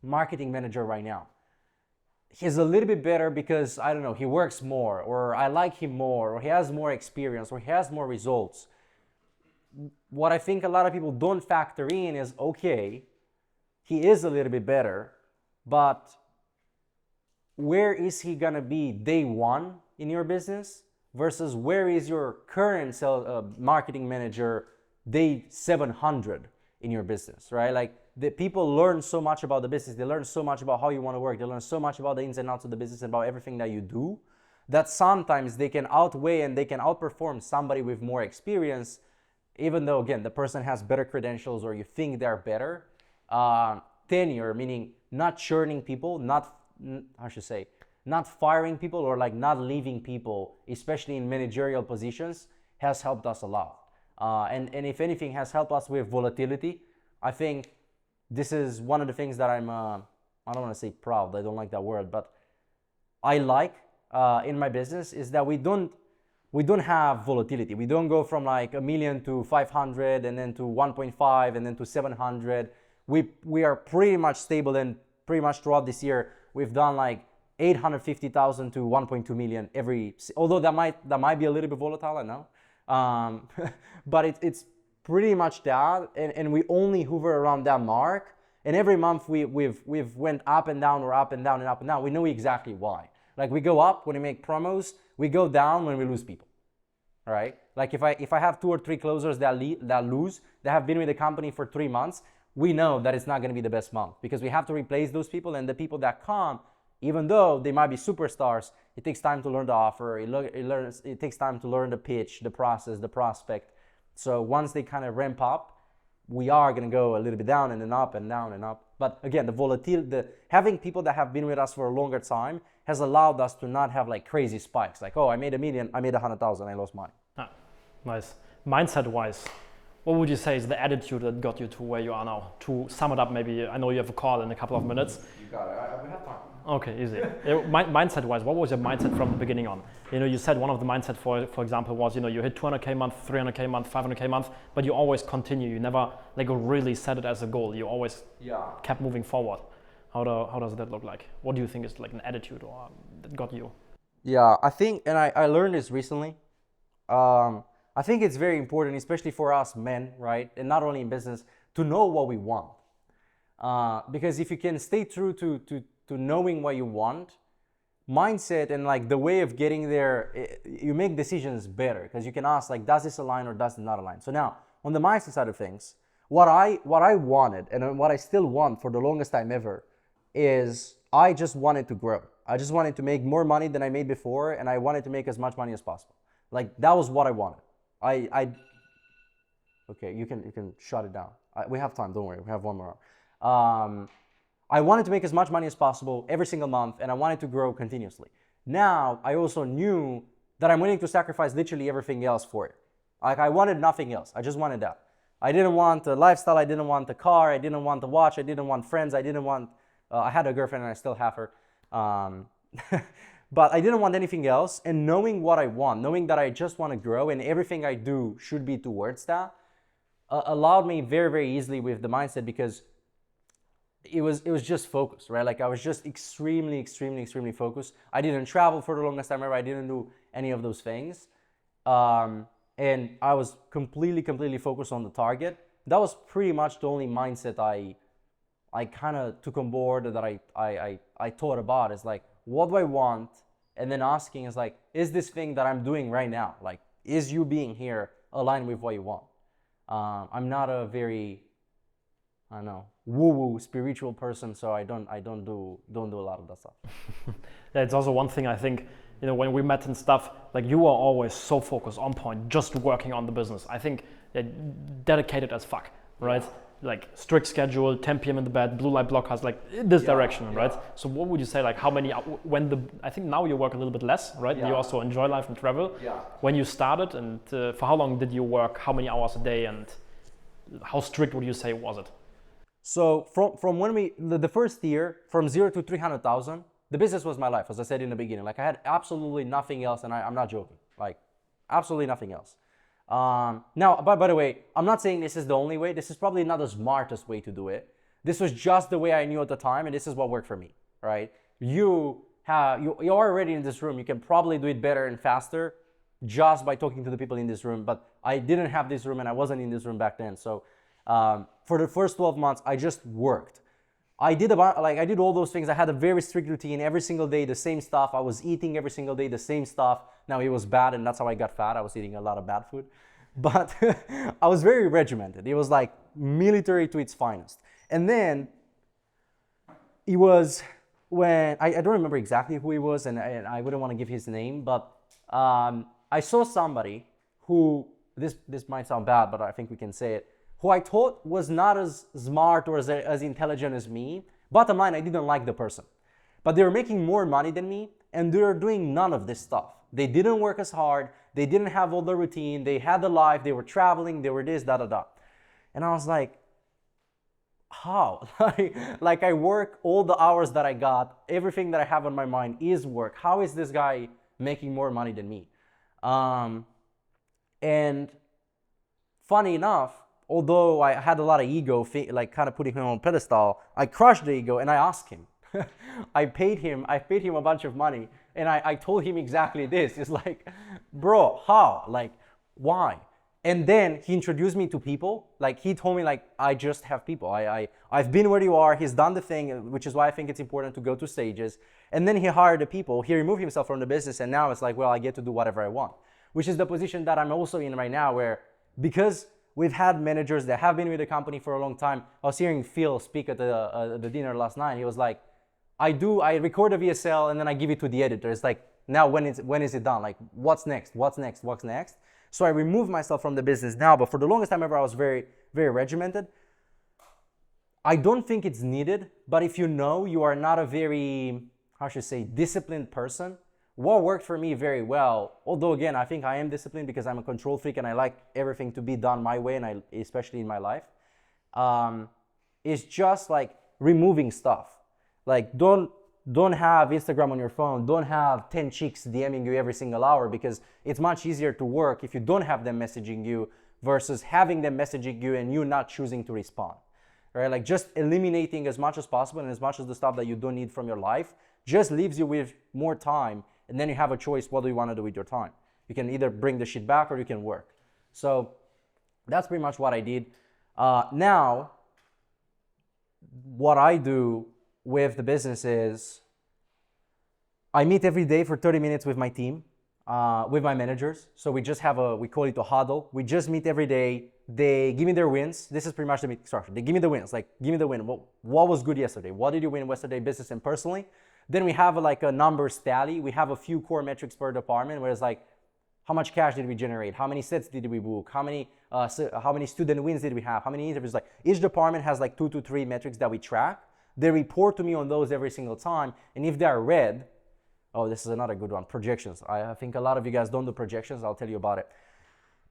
marketing manager right now, he's a little bit better because, I don't know, he works more, or I like him more, or he has more experience, or he has more results. What I think a lot of people don't factor in is, okay, he is a little bit better, but where is he gonna be day one in your business versus where is your current marketing manager day 700 in your business, right? Like, the people learn so much about the business, they learn so much about how you want to work, they learn so much about the ins and outs of the business and about everything that you do, that sometimes they can outweigh and they can outperform somebody with more experience, even though, again, the person has better credentials or you think they're better. Tenure, meaning not churning people, not firing people, or like not leaving people, especially in managerial positions, has helped us a lot. And if anything has helped us with volatility, I think this is one of the things that I'm, I don't want to say proud, I don't like that word, but I like in my business is that we don't have volatility. We don't go from like 1 million to 500 and then to 1.5 and then to 700. We are pretty much stable, and pretty much throughout this year we've done like 850,000 to 1.2 million although that might be a little bit volatile, I know. But it's pretty much that, and we only hover around that mark, and every month we've went up and down, or up and down and up and down. We know exactly why. Like, we go up when we make promos, we go down when we lose people. All right? Like, if I have 2 or 3 closers that have been with the company for 3 months, we know that it's not going to be the best month, because we have to replace those people, and the people that come, even though they might be superstars, it takes time to learn the offer, it takes time to learn the pitch, the process, the prospect. So once they kind of ramp up, we are going to go a little bit down and then up and down and up. But again, the volatility, having people that have been with us for a longer time has allowed us to not have like crazy spikes. Like, oh, I made $1 million, I made 100,000, I lost money. Nice. Mindset-wise, what would you say is the attitude that got you to where you are now? To sum it up, maybe, I know you have a call in a couple of minutes. You got it. We have time. Okay, easy. Mindset-wise, what was your mindset from the beginning on? You said one of the mindset, for example, was you hit 200K a month, 300K a month, 500K a month, but you always continue. You never really set it as a goal. You always kept moving forward. How does that look like? What do you think is like an attitude or that got you? Yeah, I think, and I learned this recently. I think it's very important, especially for us men, right? And not only in business, to know what we want. Because if you can stay true to knowing what you want, mindset and like the way of getting there, you make decisions better because you can ask like, does this align or does it not align? So now on the mindset side of things, what I wanted and what I still want for the longest time ever is I just wanted to grow. I just wanted to make more money than I made before, and I wanted to make as much money as possible. Like that was what I wanted. Okay, you can shut it down. We have time, don't worry, we have one more hour. I wanted to make as much money as possible every single month, and I wanted to grow continuously. Now, I also knew that I'm willing to sacrifice literally everything else for it. Like I wanted nothing else. I just wanted that. I didn't want the lifestyle. I didn't want the car. I didn't want the watch. I didn't want friends. I didn't want, I had a girlfriend and I still have her. But I didn't want anything else. And knowing what I want, knowing that I just want to grow and everything I do should be towards that, allowed me very, very easily with the mindset because it was just focused, right? Like I was just extremely focused. I didn't travel for the longest time ever. I didn't do any of those things. And I was completely focused on the target. That was pretty much the only mindset I kind of took on board, that I thought about. Is like, what do I want? And then asking is like, is this thing that I'm doing right now, like, is you being here aligned with what you want? I'm not a very, I don't know, woo-woo spiritual person, so I don't do a lot of that stuff. Yeah, it's also one thing I think, when we met and stuff, like you are always so focused, on point, just working on the business. I think dedicated as fuck, right? Yeah. Like strict schedule, 10 p.m. in the bed, blue light blockers, like in this direction, right? So what would you say, like how many, I think now you work a little bit less, right? Yeah. You also enjoy life and travel. Yeah. When you started, and for how long did you work? How many hours a day, and how strict would you say was it? So from when the first year, from 0 to 300,000, the business was my life, as I said in the beginning. Like I had absolutely nothing else, and I'm not joking, like absolutely nothing else. Now, by the way, I'm not saying this is the only way. This is probably not the smartest way to do it. This was just the way I knew at the time, and this is what worked for me, right? You're already in this room. You can probably do it better and faster just by talking to the people in this room, but I didn't have this room and I wasn't in this room back then. So for the first 12 months, I just worked. I did all those things. I had a very strict routine every single day, the same stuff. I was eating every single day the same stuff. Now it was bad, and that's how I got fat. I was eating a lot of bad food, but I was very regimented. It was like military to its finest. And then it was when I don't remember exactly who he was, and I wouldn't want to give his name, but I saw somebody who, this might sound bad, but I think we can say it, who I thought was not as smart or as intelligent as me. Bottom line, I didn't like the person. But they were making more money than me, and they were doing none of this stuff. They didn't work as hard. They didn't have all the routine. They had the life. They were traveling. They were this, da. And I was like, how? Like I work all the hours that I got. Everything that I have on my mind is work. How is this guy making more money than me? And funny enough, although I had a lot of ego, like kind of putting him on a pedestal, I crushed the ego and I asked him. I paid him a bunch of money, and I told him exactly this. It's like, bro, how? Like, why? And then he introduced me to people. Like he told me, like, I just have people. I've been where you are. He's done the thing, which is why I think it's important to go to stages. And then he hired the people. He removed himself from the business, and now it's like, well, I get to do whatever I want, which is the position that I'm also in right now, where because we've had managers that have been with the company for a long time. I was hearing Phil speak at the dinner last night. He was like, I record a VSL and then I give it to the editor. It's like, now when is it done? Like, what's next? So I removed myself from the business now, but for the longest time ever, I was very, very regimented. I don't think it's needed, but if you know you are not a very, how should I say, disciplined person, what worked for me very well, although again, I think I am disciplined because I'm a control freak and I like everything to be done my way, and especially in my life, is just like removing stuff. Like don't have Instagram on your phone. Don't have 10 chicks DMing you every single hour, because it's much easier to work if you don't have them messaging you versus having them messaging you and you not choosing to respond, right? Like just eliminating as much as possible and as much as the stuff that you don't need from your life just leaves you with more time, and then you have a choice. What do you want to do with your time? You can either bring the shit back or you can work. So that's pretty much what I did. Now, what I do with the business is I meet every day for 30 minutes with my team, with my managers. So we just have we call it a huddle. We just meet every day. They give me their wins. This is pretty much the meeting structure. They give me the wins, like give me the win. What was good yesterday? What did you win yesterday, business and personally? Then we have like a numbers tally. We have a few core metrics per department, where it's like, how much cash did we generate? How many sets did we book? How many student wins did we have? How many interviews? Like each department has like 2 to 3 metrics that we track. They report to me on those every single time. And if they are red, oh, this is another good one, projections. I think a lot of you guys don't do projections. I'll tell you about it.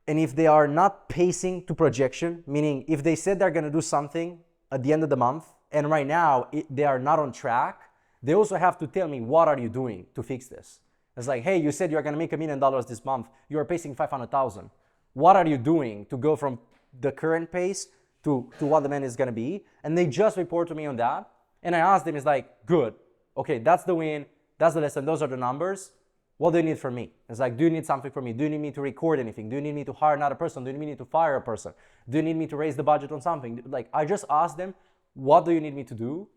And if they are not pacing to projection, meaning if they said they're going to do something at the end of the month, and right now they are not on track, they also have to tell me, what are you doing to fix this? It's like, hey, you said you're going to make $1 million this month. You're pacing 500,000. What are you doing to go from the current pace to what the man is going to be? And they just report to me on that. And I asked them, it's like, good. Okay, that's the win. That's the lesson. Those are the numbers. What do you need from me? It's like, do you need something from me? Do you need me to record anything? Do you need me to hire another person? Do you need me to fire a person? Do you need me to raise the budget on something? Like, I just asked them, what do you need me to do?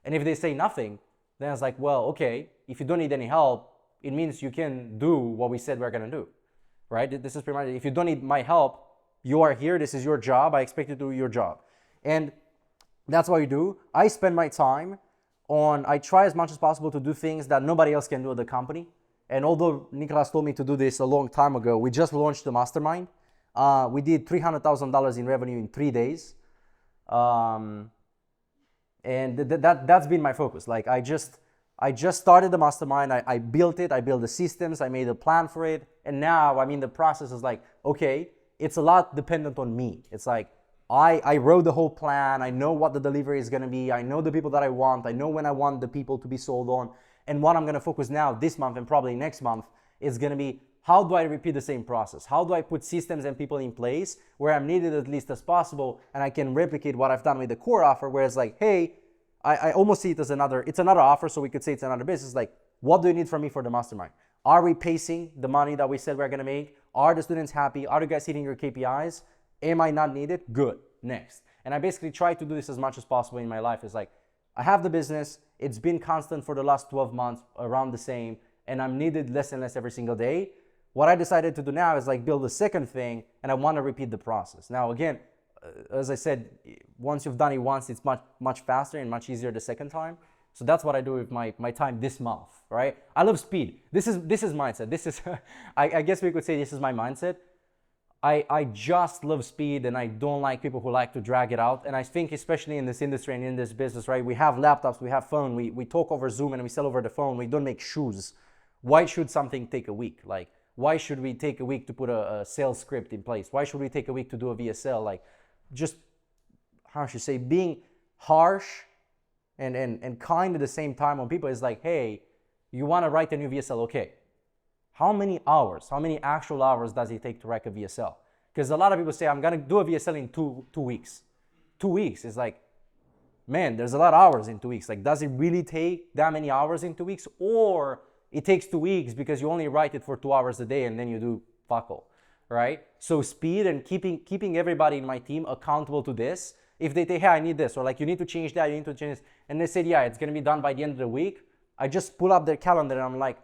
And if they say nothing, then it's like, well, okay, if you don't need any help, it means you can do what we said we're going to do, right? This is pretty much, if you don't need my help, you are here. This is your job. I expect you to do your job. And that's what you do. I spend my time I try as much as possible to do things that nobody else can do at the company. And although Nicolas told me to do this a long time ago, we just launched the mastermind. We did $300,000 in revenue in 3 days. And that's been my focus. Like I just started the mastermind. I built it. I built the systems. I made a plan for it. And now I'm in the process is like, okay, it's a lot dependent on me. It's like, I wrote the whole plan. I know what the delivery is going to be. I know the people that I want. I know when I want the people to be sold on. And what I'm going to focus now this month and probably next month is going to be, how do I repeat the same process? How do I put systems and people in place where I'm needed as least as possible, and I can replicate what I've done with the core offer, where it's like, hey, I almost see it as it's another offer, so we could say it's another business. Like, what do you need from me for the mastermind? Are we pacing the money that we said we're going to make? Are the students happy? Are you guys hitting your KPIs? Am I not needed? Good. Next. And I basically try to do this as much as possible in my life. It's like, I have the business. It's been constant for the last 12 months, around the same, and I'm needed less and less every single day. What I decided to do now is like build a second thing, and I want to repeat the process. Now, again, as I said, once you've done it once, it's much faster and much easier the second time. So that's what I do with my time this month, right? I love speed. This is mindset. This is, I guess we could say this is my mindset. I just love speed, and I don't like people who like to drag it out. And I think especially in this industry and in this business, right? We have laptops, we have phone, we talk over Zoom and we sell over the phone. We don't make shoes. Why should something take a week? Like, why should we take a week to put a sales script in place? Why should we take a week to do a VSL? Like, just, how should I say, being harsh and kind at the same time on people is like, hey, you want to write a new VSL? Okay. How many hours, how many actual hours does it take to write a VSL? Because a lot of people say, I'm going to do a VSL in two weeks. 2 weeks is like, man, there's a lot of hours in 2 weeks. Like, does it really take that many hours in 2 weeks? Or it takes 2 weeks because you only write it for 2 hours a day and then you do fuck all, right? So speed and keeping everybody in my team accountable to this. If they say, hey, I need this, or like, you need to change that, you need to change this, and they said, yeah, it's going to be done by the end of the week, I just pull up their calendar and I'm like,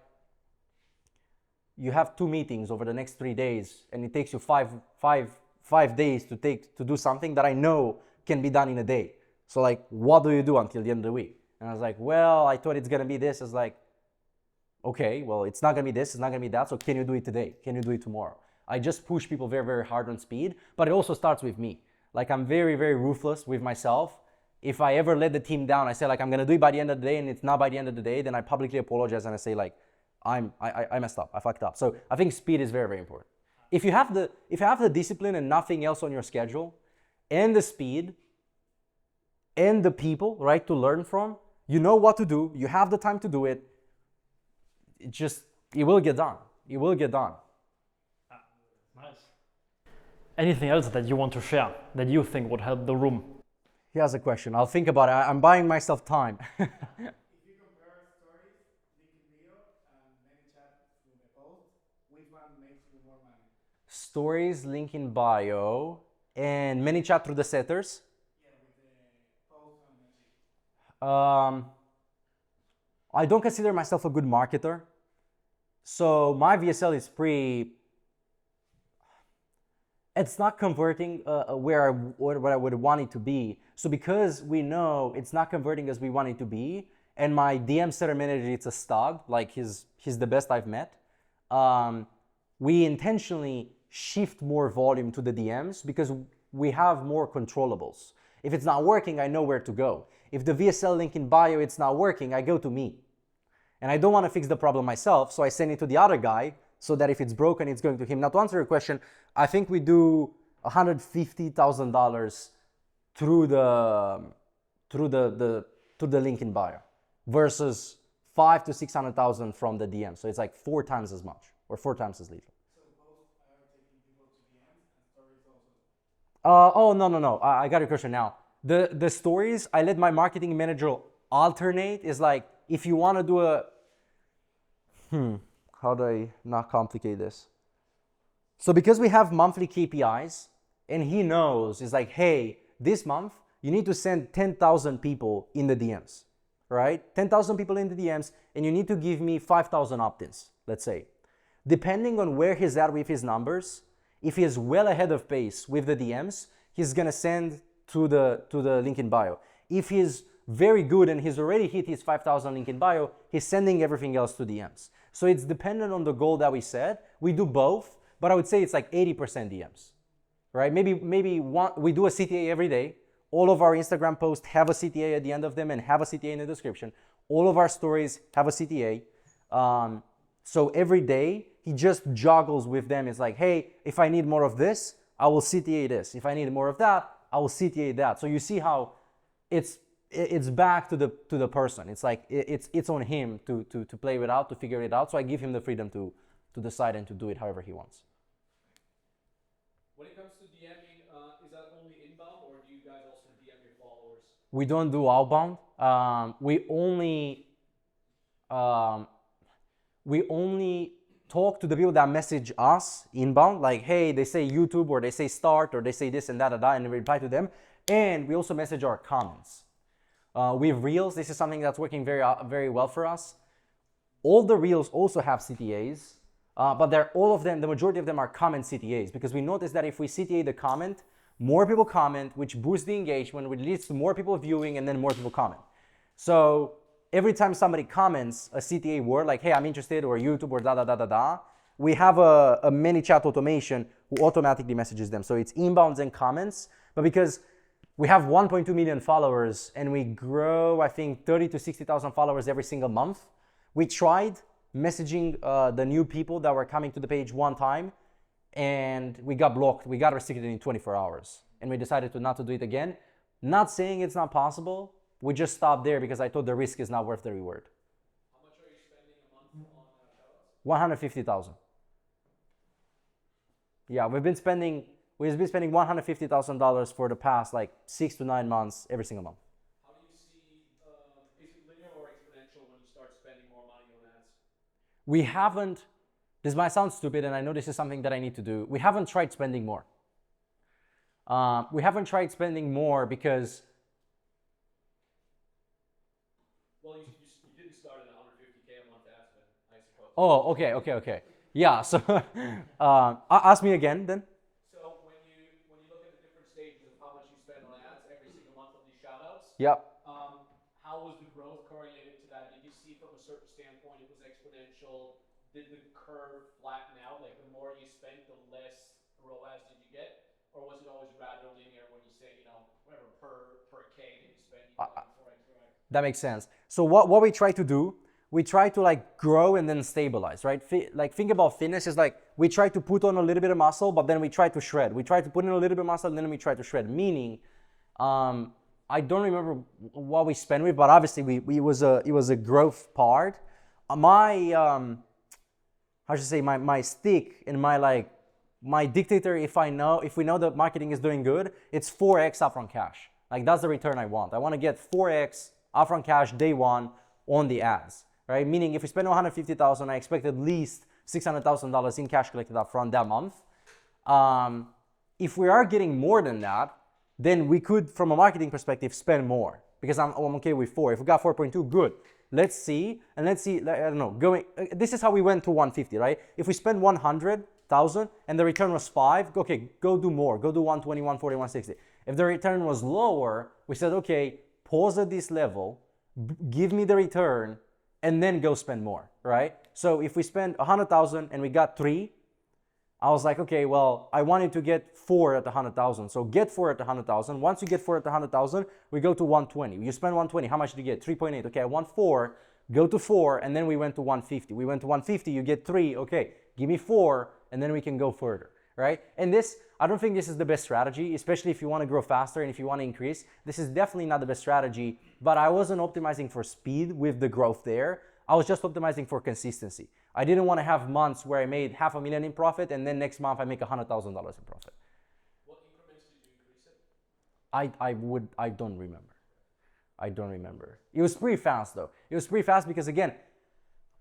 you have 2 meetings over the next 3 days, and it takes you five days to do something that I know can be done in a day. So like, what do you do until the end of the week? And I was like, well, I thought it's going to be this. It's like, okay, well, it's not going to be this, it's not going to be that. So can you do it today? Can you do it tomorrow? I just push people very, very hard on speed, but it also starts with me. Like, I'm very, very ruthless with myself. If I ever let the team down, I say like, I'm going to do it by the end of the day, and it's not by the end of the day, then I publicly apologize and I say like, I messed up. I fucked up. So I think speed is very, very important. If you have the discipline and nothing else on your schedule, and the speed, and the people, right, to learn from, you know what to do. You have the time to do it. It will get done. It will get done. Nice. Anything else that you want to share that you think would help the room? Here's a question. I'll think about it. I'm buying myself time. If you compare stories, LinkedIn video, and ManyChat through the post, which one makes you more money? Stories, link in bio, and ManyChat through the setters. Yeah, with the post on the sheet. I don't consider myself a good marketer. So my VSL is it's not converting what I would want it to be. So because we know it's not converting as we want it to be, and my DM setter manager, it's a stud, like he's the best I've met, we intentionally shift more volume to the DMs because we have more controllables. If it's not working, I know where to go. If the VSL link in bio, it's not working, I go to me. And I don't want to fix the problem myself, so I send it to the other guy so that if it's broken, it's going to him. Now, to answer your question, I think we do $150,000 through the link in bio versus 500,000 to 600,000 from the DM. So it's like 4 times as much or 4 times as little. So posts are taking people to DMs and stories also. No. I got your question now. The stories, I let my marketing manager alternate. Is like, if you want to do how do I not complicate this? So because we have monthly KPIs and he knows, it's like, hey, this month you need to send 10,000 people in the DMs, right? 10,000 people in the DMs, and you need to give me 5,000 opt-ins, let's say. Depending on where he's at with his numbers, if he is well ahead of pace with the DMs, he's gonna send to the link in bio. If he's very good and he's already hit his 5,000 link in bio, he's sending everything else to DMs. So it's dependent on the goal that we set. We do both, but I would say it's like 80% DMs, right? Maybe we do a CTA every day. All of our Instagram posts have a CTA at the end of them and have a CTA in the description. All of our stories have a CTA. So every day he just juggles with them. It's like, hey, if I need more of this, I will CTA this. If I need more of that, I will CTA that. So you see how it's back to the person. It's like it's on him to play it out, to figure it out. So I give him the freedom to decide and to do it however he wants. When it comes to DMing, is that only inbound, or do you guys also DM your followers? We don't do outbound. We only talk to the people that message us inbound, like, hey, they say YouTube or they say start or they say this and that, and we reply to them. And we also message our comments. We have Reels. This is something that's working very well for us. All the Reels also have CTAs, but the majority of them are comment CTAs, because we noticed that if we CTA the comment, more people comment, which boosts the engagement, which leads to more people viewing, and then more people comment. So every time somebody comments a CTA word, like, hey, I'm interested, or YouTube, or we have a ManyChat automation who automatically messages them. So it's inbounds and comments, but because we have 1.2 million followers and we grow, I think, 30 to 60,000 followers every single month. We tried messaging the new people that were coming to the page one time, and we got blocked. We got restricted in 24 hours, and we decided not to do it again. Not saying it's not possible. We just stopped there because I thought the risk is not worth the reward. How much are you spending a month on shoutouts? 150,000. Yeah, we've been spending $150,000 for the past like 6 to 9 months every single month. How do you see, is it linear or exponential when you start spending more money on ads? We haven't, this might sound stupid, and I know this is something that I need to do. We haven't tried spending more. Because... Well, you didn't start at 150K a month ad spend, I suppose. Oh, okay. Yeah, so ask me again then. So when you look at the different stages of how much you spend on ads every single month on these shoutouts, Yep. how was the growth correlated to that? Did you see from a certain standpoint it was exponential? Did the curve flatten out? Like the more you spent, the less ROAS did you get? Or was it always rather linear when you say, whatever, per K that you spend, you got 4x, 4x? That makes sense. So what we try to do, we try to like grow and then stabilize, right? Like think about fitness is like we try to put on a little bit of muscle, but then we try to shred. We try to put in a little bit of muscle and then we try to shred. Meaning, I don't remember what we spent with, but obviously it was a growth part. My my stick and my dictator, if we know that marketing is doing good, it's 4x upfront cash. Like that's the return I want. I want to get 4x upfront cash day one on the ads, right? Meaning if we spend 150,000, I expect at least $600,000 in cash collected upfront that month. If we are getting more than that, then we could, from a marketing perspective, spend more because I'm okay with 4. If we got 4.2, good. Let's see, I don't know, this is how we went to 150, right? If we spend 100,000 and the return was 5, okay, go do more. Go do 120, 140, 160. If the return was lower, we said, okay, pause at this level, give me the return, and then go spend more, right? So if we spend 100,000 and we got 3, I was like, okay, well, I wanted to get 4 at 100,000. So get 4 at 100,000. Once you get 4 at 100,000, we go to 120. You spend 120. How much do you get? 3.8. Okay, I want 4. Go to 4, and then we went to 150. We went to 150. You get 3. Okay, give me 4, and then we can go further, right? And this, I don't think this is the best strategy, especially if you want to grow faster and if you want to increase. This is definitely not the best strategy, but I wasn't optimizing for speed with the growth there. I was just optimizing for consistency. I didn't want to have months where I made $500,000 in profit and then next month I make $100,000 in profit. What increments did you increase it? I don't remember. It was pretty fast though. It was pretty fast because again,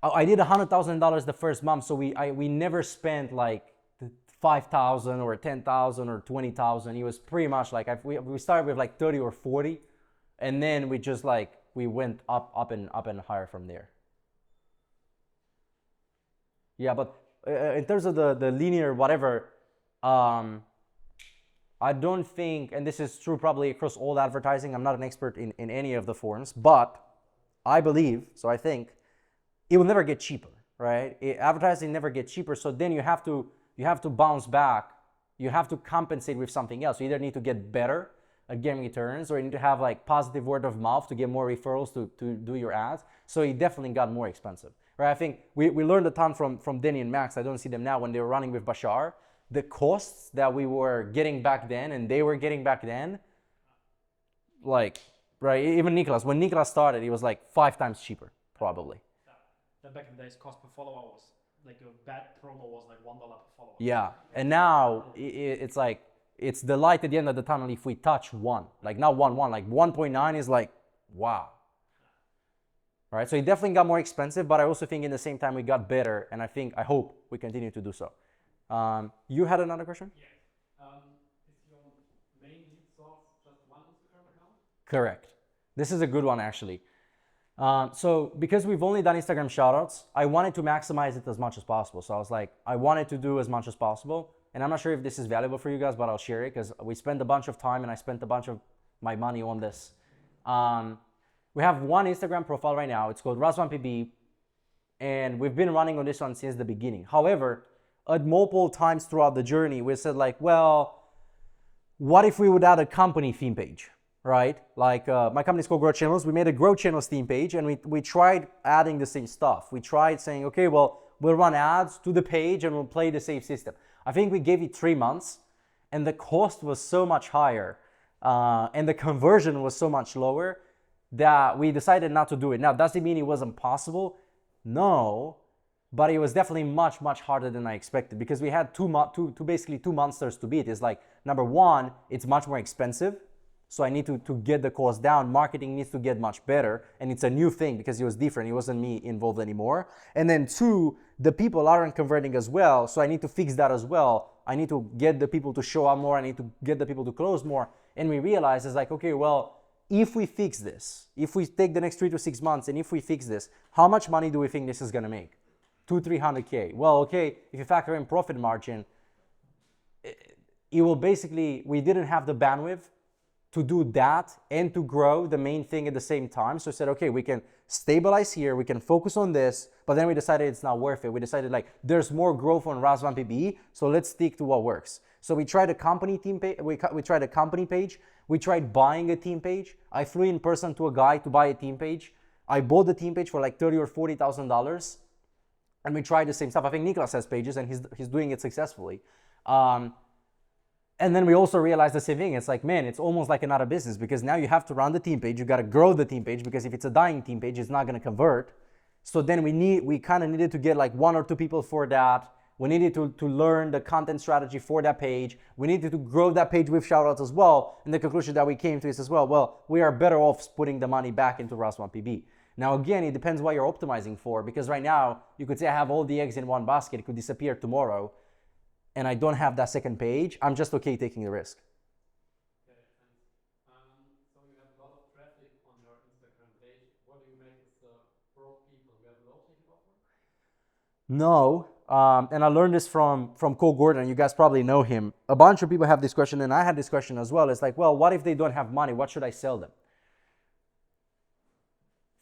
I did $100,000 the first month, so we never spent like 5,000 or 10,000 or 20,000. It was pretty much like we started with like 30 or 40, and then we just like we went up and higher from there. Yeah, but in terms of the linear whatever, I don't think, and this is true probably across all advertising, I'm not an expert in any of the forms, but I believe, so I think, it will never get cheaper, right? Advertising never gets cheaper, so then you have to bounce back, you have to compensate with something else. You either need to get better at getting returns, or you need to have like positive word of mouth to get more referrals to do your ads. So it definitely got more expensive, right? I think we learned a ton from Denny and Max. I don't see them now when they were running with Bashar. The costs that we were getting back then and they were getting back then, like, right, even Nicholas, when Nicholas started, it was like 5 times cheaper, probably. Yeah. Back in the days, cost per follower was, like a bad promo was like $1 per follower. Yeah, and now it's like, it's the light at the end of the tunnel if we touch 1. Like not 1, like 1.9 is like, wow. All right, so it definitely got more expensive, but I also think in the same time we got better, and I hope we continue to do so. You had another question? Yeah. Is your main lead source just one Instagram account? Correct. This is a good one actually. So because we've only done Instagram shoutouts, I wanted to maximize it as much as possible. So I was like, I wanted to do as much as possible. And I'm not sure if this is valuable for you guys, but I'll share it because we spent a bunch of time and I spent a bunch of my money on this. We have one Instagram profile right now. It's called Razvan and we've been running on this one since the beginning. However, at multiple times throughout the journey, we said like, well, what if we would add a company theme page, right? Like my company's called Grow Channels. We made a Grow Channels theme page and we tried adding the same stuff. We tried saying, okay, well, we'll run ads to the page and we'll play the same system. I think we gave it 3 months and the cost was so much higher and the conversion was so much lower that we decided not to do it. Now, does it mean it wasn't possible? No. But it was definitely much, much harder than I expected because we had basically two monsters to beat. It's like, number one, it's much more expensive. So I need to get the cost down. Marketing needs to get much better. And it's a new thing because it was different. It wasn't me involved anymore. And then 2, the people aren't converting as well. So I need to fix that as well. I need to get the people to show up more. I need to get the people to close more. And we realized it's like, okay, well, if we fix this, if we take the next 3 to 6 months and if we fix this, how much money do we think this is going to make? 200-300K. Well, okay, if you factor in profit margin, it will basically, we didn't have the bandwidth to do that and to grow the main thing at the same time. So I said, okay, we can stabilize here, we can focus on this, but then we decided it's not worth it. We decided like there's more growth on Razvan PBE, so let's stick to what works. So we tried a company team page, we tried a company page, we tried buying a team page. I flew in person to a guy to buy a team page. I bought the team page for like $30,000 or $40,000, and we tried the same stuff. I think Niklas has pages, and he's doing it successfully. And then we also realized the same thing. It's like, man, it's almost like another business, because now you have to run the team page. You got to grow the team page, because if it's a dying team page, it's not going to convert. So then we kind of needed to get like 1 or 2 people for that. We needed to learn the content strategy for that page. We needed to grow that page with shoutouts as well. And the conclusion that we came to is as well, we are better off putting the money back into Rouse 1 PB. Now, again, it depends what you're optimizing for, because right now you could say I have all the eggs in one basket. It could disappear tomorrow, and I don't have that second page. I'm just okay taking the risk. Okay, thanks. So you have a lot of traffic on your Instagram page. What do you make with the broke people? You have a low ticket offer? No, and I learned this from Cole Gordon. You guys probably know him. A bunch of people have this question, and I had this question as well. It's like, well, what if they don't have money? What should I sell them?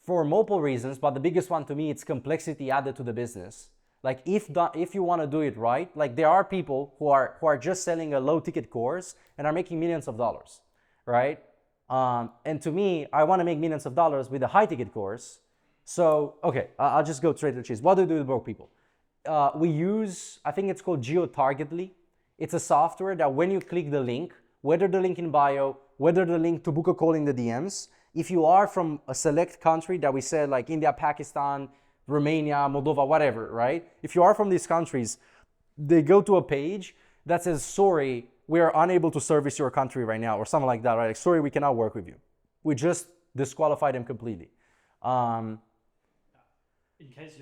For multiple reasons, but the biggest one to me, it's complexity added to the business. Like if you want to do it right, like there are people who are just selling a low ticket course and are making millions of dollars, right? And to me, I want to make millions of dollars with a high ticket course. So, okay, I'll just go straight to the chase. What do we do with broke people? We use, I think it's called Geo-Targetly. It's a software that when you click the link, whether the link in bio, whether the link to book a call in the DMs, if you are from a select country that we said like India, Pakistan, Romania, Moldova, whatever, right? If you are from these countries, they go to a page that says, sorry, we are unable to service your country right now, or something like that, right? Like, sorry, we cannot work with you. We just disqualify them completely. In case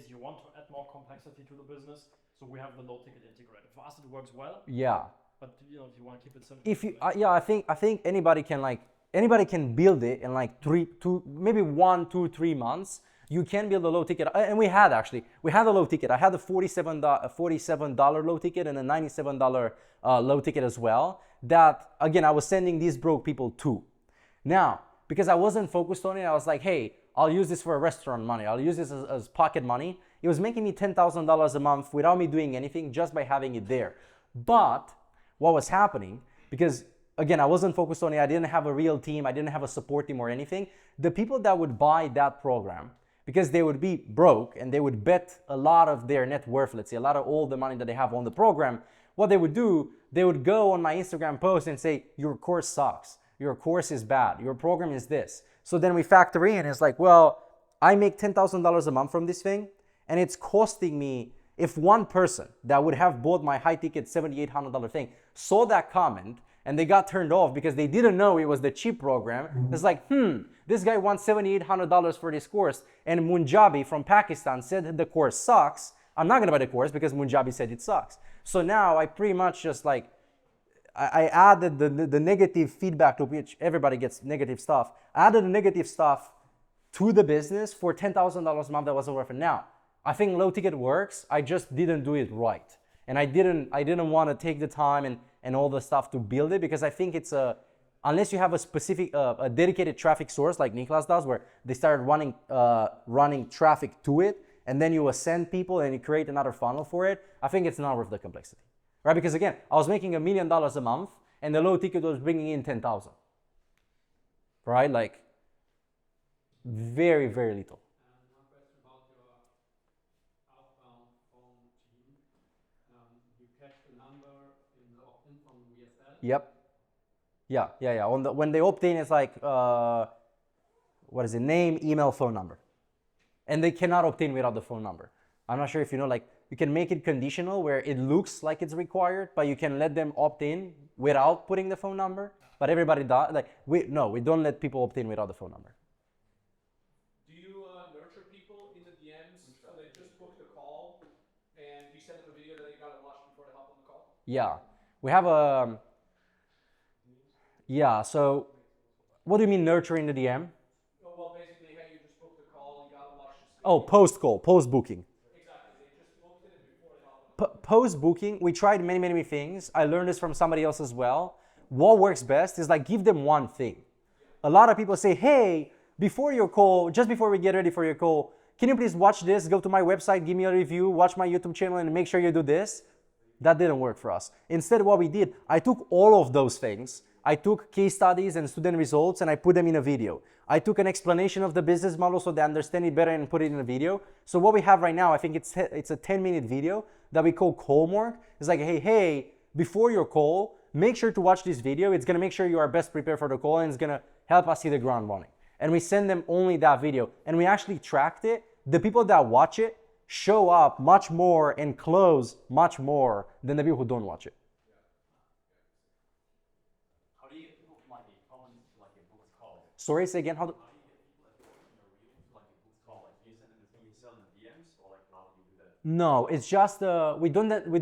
you want to add more complexity to the business, so we have the low ticket integrated. For us, it works well. Yeah. But if you want to keep it simple. If you, I think anybody can build it in like 1, 2, 3 months. You can build a low ticket, and we had a low ticket. I had a $47 low ticket and a $97 low ticket as well. That again, I was sending these broke people to. Now, because I wasn't focused on it, I was like, hey, I'll use this for restaurant money. I'll use this as pocket money. It was making me $10,000 a month without me doing anything, just by having it there. But what was happening, because again, I wasn't focused on it. I didn't have a real team. I didn't have a support team or anything. The people that would buy that program, because they would be broke and they would bet a lot of their net worth, let's say a lot of all the money that they have on the program, what they would do, they would go on my Instagram post and say, your course sucks. Your course is bad. Your program is this. So then we factor in, it's like, well, I make $10,000 a month from this thing, and it's costing me, if one person that would have bought my high ticket $7,800 thing saw that comment and they got turned off because they didn't know it was the cheap program, it's like, this guy wants $7,800 for this course, and Munjabi from Pakistan said the course sucks. I'm not gonna buy the course because Munjabi said it sucks. So now I pretty much just like, I added the negative feedback, to which everybody gets negative stuff. I added the negative stuff to the business for $10,000 a month that wasn't worth it. Now, I think low ticket works. I just didn't do it right. And I didn't want to take the time and all the stuff to build it, because I think it's unless you have a specific, a dedicated traffic source like Niklas does, where they started running traffic to it, and then you ascend people and you create another funnel for it, I think it's not worth the complexity. Right? Because again, I was making $1 million a month and the low ticket was bringing in 10,000. Right? Like very, very little. One question about your outbound phone team. You catch the number in the opt-in from VSL? Yep. Yeah. When they opt in, it's like, what is it? Name, email, phone number. And they cannot opt in without the phone number. I'm not sure if you know, like, you can make it conditional where it looks like it's required, but you can let them opt in without putting the phone number. But everybody does. Like, we don't let people opt in without the phone number. Do you nurture people in the DMs so they just book the call and you send them a video that you gotta watch before they hop on the call? Yeah. We have a... Yeah, so what do you mean nurturing the DM? Well, basically, hey, you just booked the call, you gotta watch this video. Oh, post-call, post-booking. Exactly, they just booked it before they hop on the call. Post-booking, we tried many things. I learned this from somebody else as well. What works best is like give them one thing. A lot of people say, hey, before your call, just before we get ready for your call, can you please watch this, go to my website, give me a review, watch my YouTube channel, and make sure you do this? That didn't work for us. Instead, what we did, I took all of those things, I took case studies and student results and I put them in a video. I took an explanation of the business model so they understand it better and put it in a video. So what we have right now, I think it's a 10-minute video that we call homework. It's like, hey, before your call, make sure to watch this video. It's gonna make sure you are best prepared for the call and it's gonna help us hit the ground running. And we send them only that video. And we actually tracked it. The people that watch it show up much more and close much more than the people who don't watch it. How do you get people from like a phone to like a booked call? Sorry, say again. How do you get people from like a booked call? Like, do you send them the VSL in the DMs, or like how do you do that? No, it's just we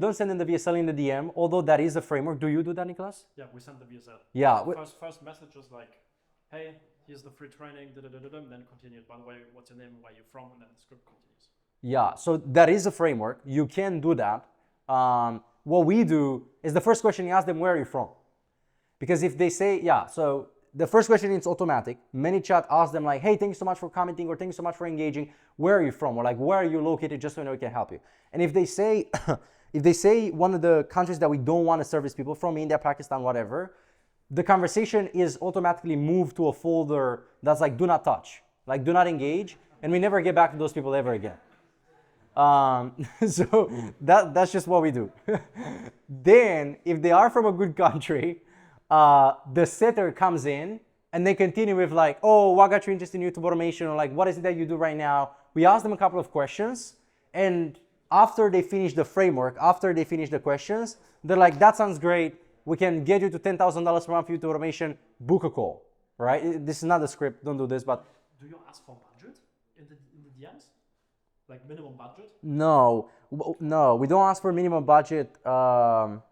don't send in the VSL in the DM, although that is a framework. Do you do that, Nicolas? Yeah, we send the VSL. Yeah. First message is like, hey, here's the free training, then continue. By the way, what's your name, where you're from, and then the script continues. Yeah, so that is a framework. You can do that. What we do is the first question you ask them, where are you from? Because if they say, yeah, so the first question is automatic. ManyChat asks them like, hey, thank you so much for commenting, or thank you so much for engaging. Where are you from? Or like, where are you located, just so we know we can help you. And if they say, one of the countries that we don't want to service people from, India, Pakistan, whatever, the conversation is automatically moved to a folder that's like, do not touch, like do not engage, and we never get back to those people ever again. So that's just what we do. Then, if they are from a good country, the setter comes in and they continue with like, oh, what got you interested in YouTube automation? Or like, what is it that you do right now? We ask them a couple of questions, and after they finish the framework, after they finish the questions, they're like, that sounds great. We can get you to $10,000 per month for YouTube automation. Book a call, right? This is not a script. Don't do this, but. Do you ask for budget in the DMs? Like minimum budget? No, we don't ask for minimum budget. And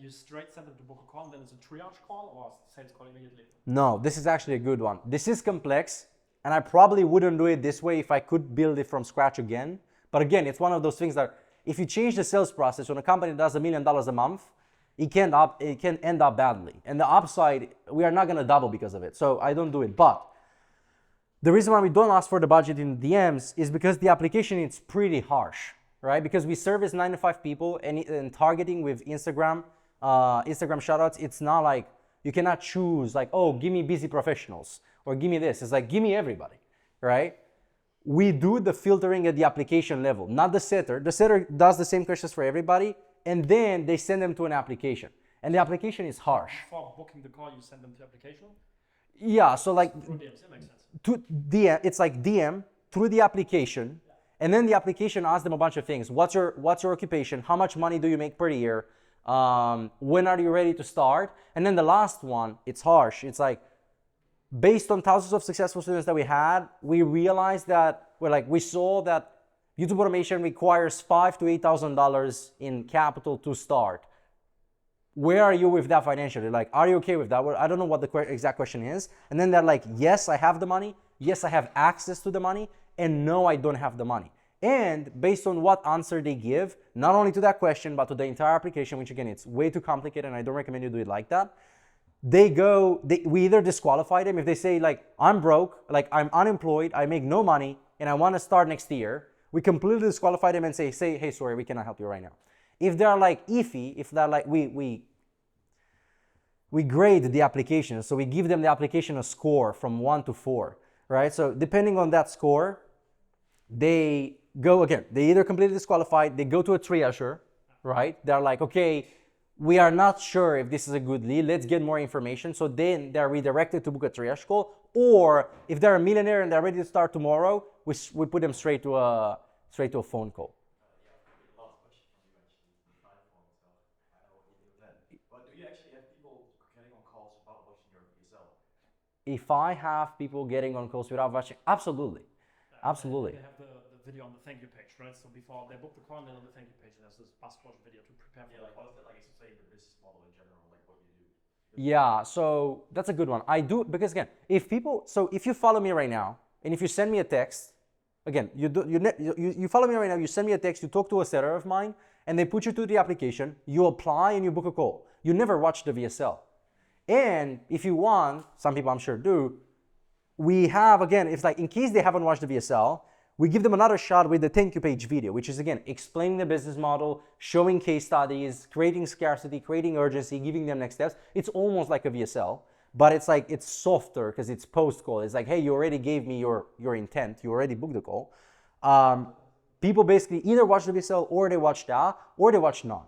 you straight send them to book a call, and then it's a triage call, or sales call immediately? No, this is actually a good one. This is complex, and I probably wouldn't do it this way if I could build it from scratch again. But again, it's one of those things that if you change the sales process when a company does $1 million a month, it can end up badly. And the upside, we are not going to double because of it. So I don't do it. But the reason why we don't ask for the budget in DMs is because the application is pretty harsh, right? Because we service 9 to 5 people, and targeting with Instagram shoutouts, it's not like you cannot choose like, oh, give me busy professionals or give me this. It's like, give me everybody, right? We do the filtering at the application level, not the setter. The setter does the same questions for everybody, and then they send them to an application. And the application is harsh. Before booking the call, you send them to the application? Yeah, so like Through DMs, that makes sense. to DM, it's like DM through the application, and then the application asks them a bunch of things. What's your occupation? How much money do you make per year? When are you ready to start? And then the last one, it's harsh. It's like, based on thousands of successful students that we had, we realized that we saw that YouTube automation requires $5,000 to $8,000 in capital to start. Where are you with that financially? Like, are you okay with that? Well, I don't know what the exact question is. And then they're like, yes, I have the money. Yes, I have access to the money. And no, I don't have the money. And based on what answer they give, not only to that question, but to the entire application, which again, it's way too complicated and I don't recommend you do it like that. We either disqualify them if they say like, I'm broke, like I'm unemployed, I make no money, and I want to start next year. We completely disqualify them and say, hey, sorry, we cannot help you right now. If they're like iffy, if they're like, we grade the application. So we give them the application a score from 1 to 4, right? So depending on that score, they go again. They either completely disqualified, they go to a triager, right? They're like, okay, we are not sure if this is a good lead. Let's get more information. So then they're redirected to book a triage call. Or if they're a millionaire and they're ready to start tomorrow, we put them straight to a phone call. If I have people getting on calls without watching, absolutely. Absolutely. They have the video on the thank you page, right? So before they book the call, and then on the thank you page, there's this must-watch video to prepare for the call. Like explain the business model in general, like what you do. Yeah, so that's a good one. I do, because again, if you follow me right now, and if you send me a text, again, you follow me right now, you send me a text, you talk to a setter of mine, and they put you through the application, you apply and you book a call. You never watch the VSL. And if you want, some people I'm sure do, we have, again, it's like in case they haven't watched the VSL, We give them another shot with the thank you page video, which is again, explaining the business model, showing case studies, creating scarcity, creating urgency, giving them next steps. It's almost like a VSL, but it's like, it's softer because it's post call. It's like, hey, you already gave me your intent. You already booked the call. People basically either watch the VSL or they watch that or they watch none.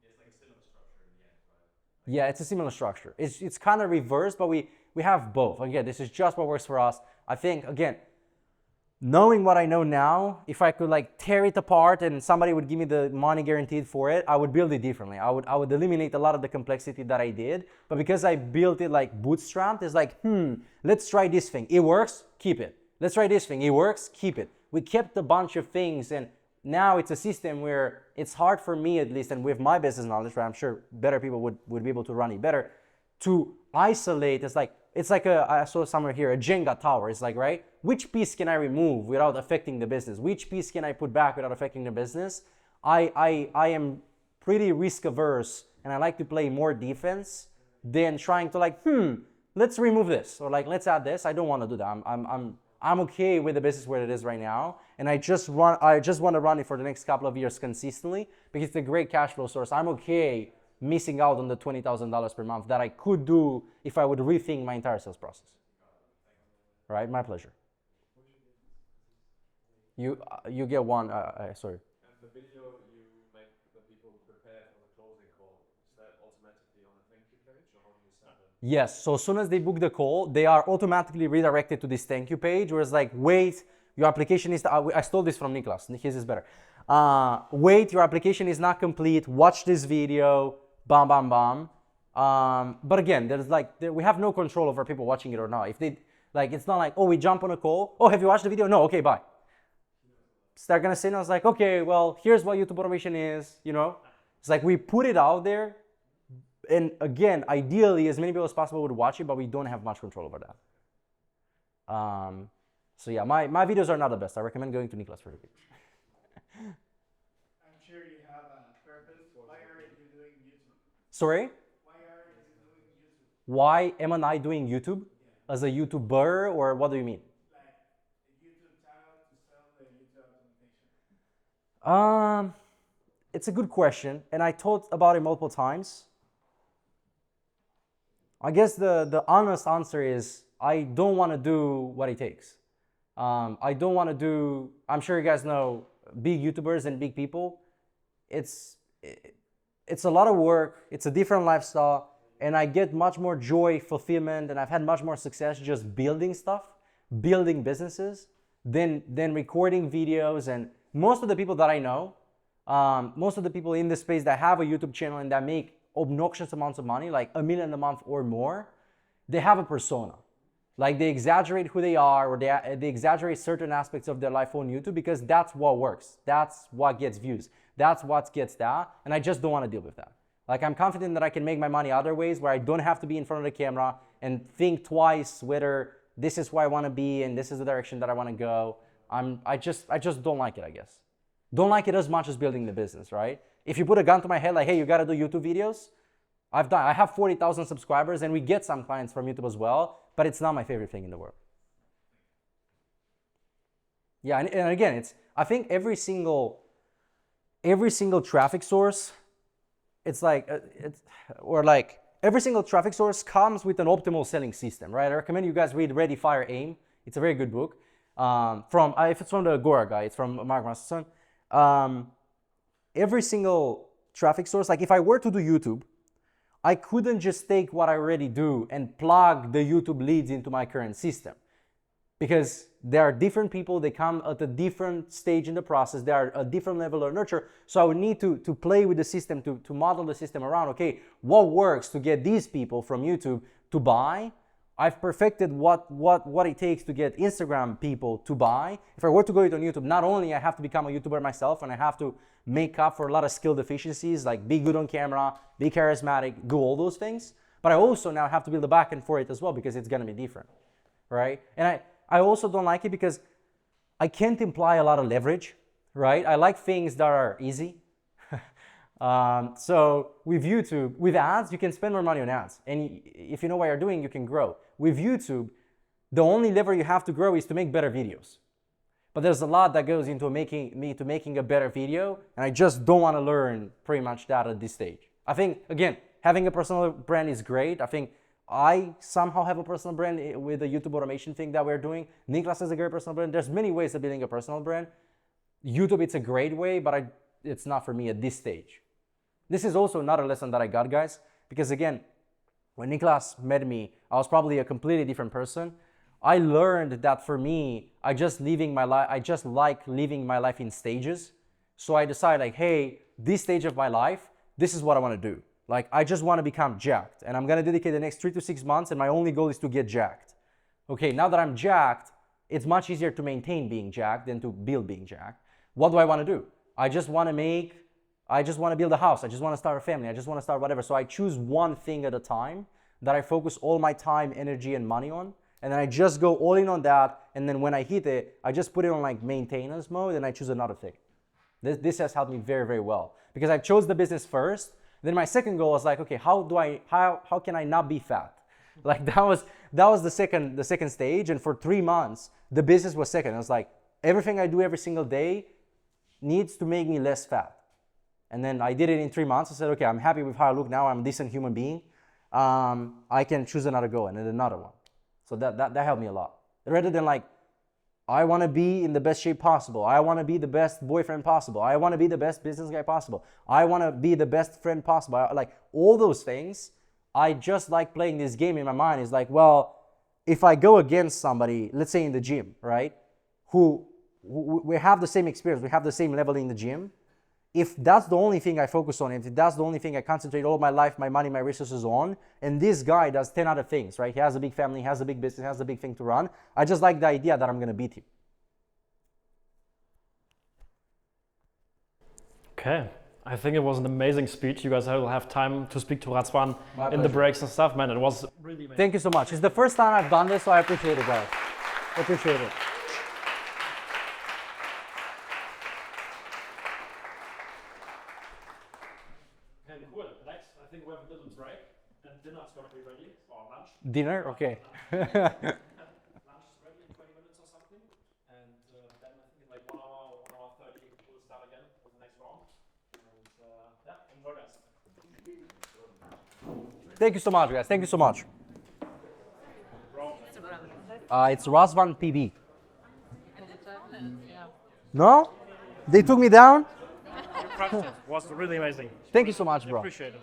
It's like a similar structure in the end, right? Yeah, it's a similar structure. It's kind of reversed, but we have both. Again, this is just what works for us. I think, again, knowing what I know now, if I could like tear it apart and somebody would give me the money guaranteed for it, I would build it differently. I would eliminate a lot of the complexity that I did. But because I built it like bootstrapped, it's like, let's try this thing. It works, keep it. Let's try this thing. It works, keep it. We kept a bunch of things, and now it's a system where it's hard for me, at least, and with my business knowledge, where I'm sure better people would be able to run it better, to isolate. It's like I saw somewhere here, a Jenga tower. It's like, right, which piece can I remove without affecting the business? Which piece can I put back without affecting the business? I am pretty risk averse, and I like to play more defense than trying to like, let's remove this, or like, let's add this. I don't want to do that. I'm okay with the business where it is right now, and I just want to run it for the next couple of years consistently because it's a great cash flow source. I'm okay missing out on the $20,000 per month that I could do if I would rethink my entire sales process. Right, my pleasure. You get one. Sorry. And the video you make when people prepare for the closing call, is that automatically on the thank you page, or how do you send them? Yes, so as soon as they book the call, they are automatically redirected to this thank you page where it's like, wait, your application is, I stole this from Niklas, his is better. Wait, your application is not complete, watch this video, bam, bam, bam. But again, there's like, we have no control over people watching it or not. If they, like, it's not like, oh, we jump on a call, oh, have you watched the video? No, okay, bye. So they're gonna say, I was like, okay, well, here's what YouTube automation is, you know? It's like we put it out there. And again, ideally, as many people as possible would watch it, but we don't have much control over that. So yeah, my videos are not the best. I recommend going to Niklas for a bit. I'm sure you have a purpose. Why are you doing YouTube? Sorry? Why are you doing YouTube? Why am I doing YouTube? As a YouTuber, or what do you mean? Like a YouTube channel to sell the YouTube automation. It's a good question, and I thought about it multiple times. I guess the honest answer is I don't want to do what it takes. I don't want to do, I'm sure you guys know big YouTubers and big people. It's a lot of work. It's a different lifestyle, and I get much more joy, fulfillment, and I've had much more success just building stuff, building businesses, than recording videos. And most of the people that I know, most of the people in this space that have a YouTube channel and that make obnoxious amounts of money, like $1 million a month or more, they have a persona. Like they exaggerate who they are, or they exaggerate certain aspects of their life on YouTube because that's what works. That's what gets views. That's what gets that. And I just don't want to deal with that. Like I'm confident that I can make my money other ways where I don't have to be in front of the camera and think twice whether this is where I want to be and this is the direction that I want to go. I just don't like it, I guess. Don't like it as much as building the business, right? If you put a gun to my head like, hey, you got to do YouTube videos, I have 40,000 subscribers and we get some clients from YouTube as well, but it's not my favorite thing in the world. Yeah, and again, I think every single traffic source, every single traffic source comes with an optimal selling system, right? I recommend you guys read Ready, Fire, Aim. It's a very good book. If it's from the Agora guy, it's from Mark Masterson. Every single traffic source, like if I were to do YouTube, I couldn't just take what I already do and plug the YouTube leads into my current system, because there are different people, they come at a different stage in the process, they are a different level of nurture. So I would need to play with the system, to model the system around, okay, what works to get these people from YouTube to buy? I've perfected what it takes to get Instagram people to buy. If I were to go on YouTube, not only I have to become a YouTuber myself and I have to make up for a lot of skill deficiencies, like be good on camera, be charismatic, do all those things, but I also now have to build a backend for it as well because it's gonna be different, right? And I also don't like it because I can't imply a lot of leverage, right? I like things that are easy. So with YouTube, with ads, you can spend more money on ads. And if you know what you're doing, you can grow. With YouTube, the only lever you have to grow is to make better videos. But there's a lot that goes into making a better video, and I just don't want to learn pretty much that at this stage. I think, again, having a personal brand is great. I think I somehow have a personal brand with the YouTube automation thing that we're doing. Niklas has a great personal brand. There's many ways of building a personal brand. YouTube, it's a great way, but it's not for me at this stage. This is also another lesson that I got, guys, because again, when Niklas met me, I was probably a completely different person. I learned that for me, I just like living my life in stages. So I decided like, hey, this stage of my life, this is what I want to do. Like, I just want to become jacked, and I'm going to dedicate the next 3 to 6 months, and my only goal is to get jacked. Okay, now that I'm jacked, it's much easier to maintain being jacked than to build being jacked. What do I want to do? I just want to build a house. I just want to start a family. I just want to start whatever. So I choose one thing at a time that I focus all my time, energy, and money on. And then I just go all in on that. And then when I hit it, I just put it on like maintenance mode and I choose another thing. This has helped me very, very well because I chose the business first. Then my second goal was like, okay, how can I not be fat? Like that was the second stage. And for 3 months, the business was second. I was like, everything I do every single day needs to make me less fat. And then I did it in 3 months. I said, okay, I'm happy with how I look now. I'm a decent human being. I can choose another goal and then another one. So that helped me a lot. Rather than like, I want to be in the best shape possible. I want to be the best boyfriend possible. I want to be the best business guy possible. I want to be the best friend possible. Like all those things, I just like playing this game in my mind. It's like, well, if I go against somebody, let's say in the gym, right? Who we have the same experience, we have the same level in the gym. If that's the only thing I focus on, if that's the only thing I concentrate all my life, my money, my resources on, and this guy does 10 other things, right? He has a big family, he has a big business, has a big thing to run. I just like the idea that I'm going to beat him. Okay. I think it was an amazing speech. You guys will have time to speak to Razvan in the breaks and stuff. Man, it was really amazing. Thank you so much. It's the first time I've done this, so I appreciate it, guys. I appreciate it. Okay, cool. Next, I think we have a little break, and dinner's going to be ready, or lunch. Dinner? Okay. Lunch is ready in 20 minutes or something, and then I think in like 1 hour 30, we'll start again with the next round. And yeah, enjoy guys. Thank you so much, guys. Thank you so much. It's Razvan PB. No? They took me down? It was really amazing. Thank you so much, bro. Appreciate it.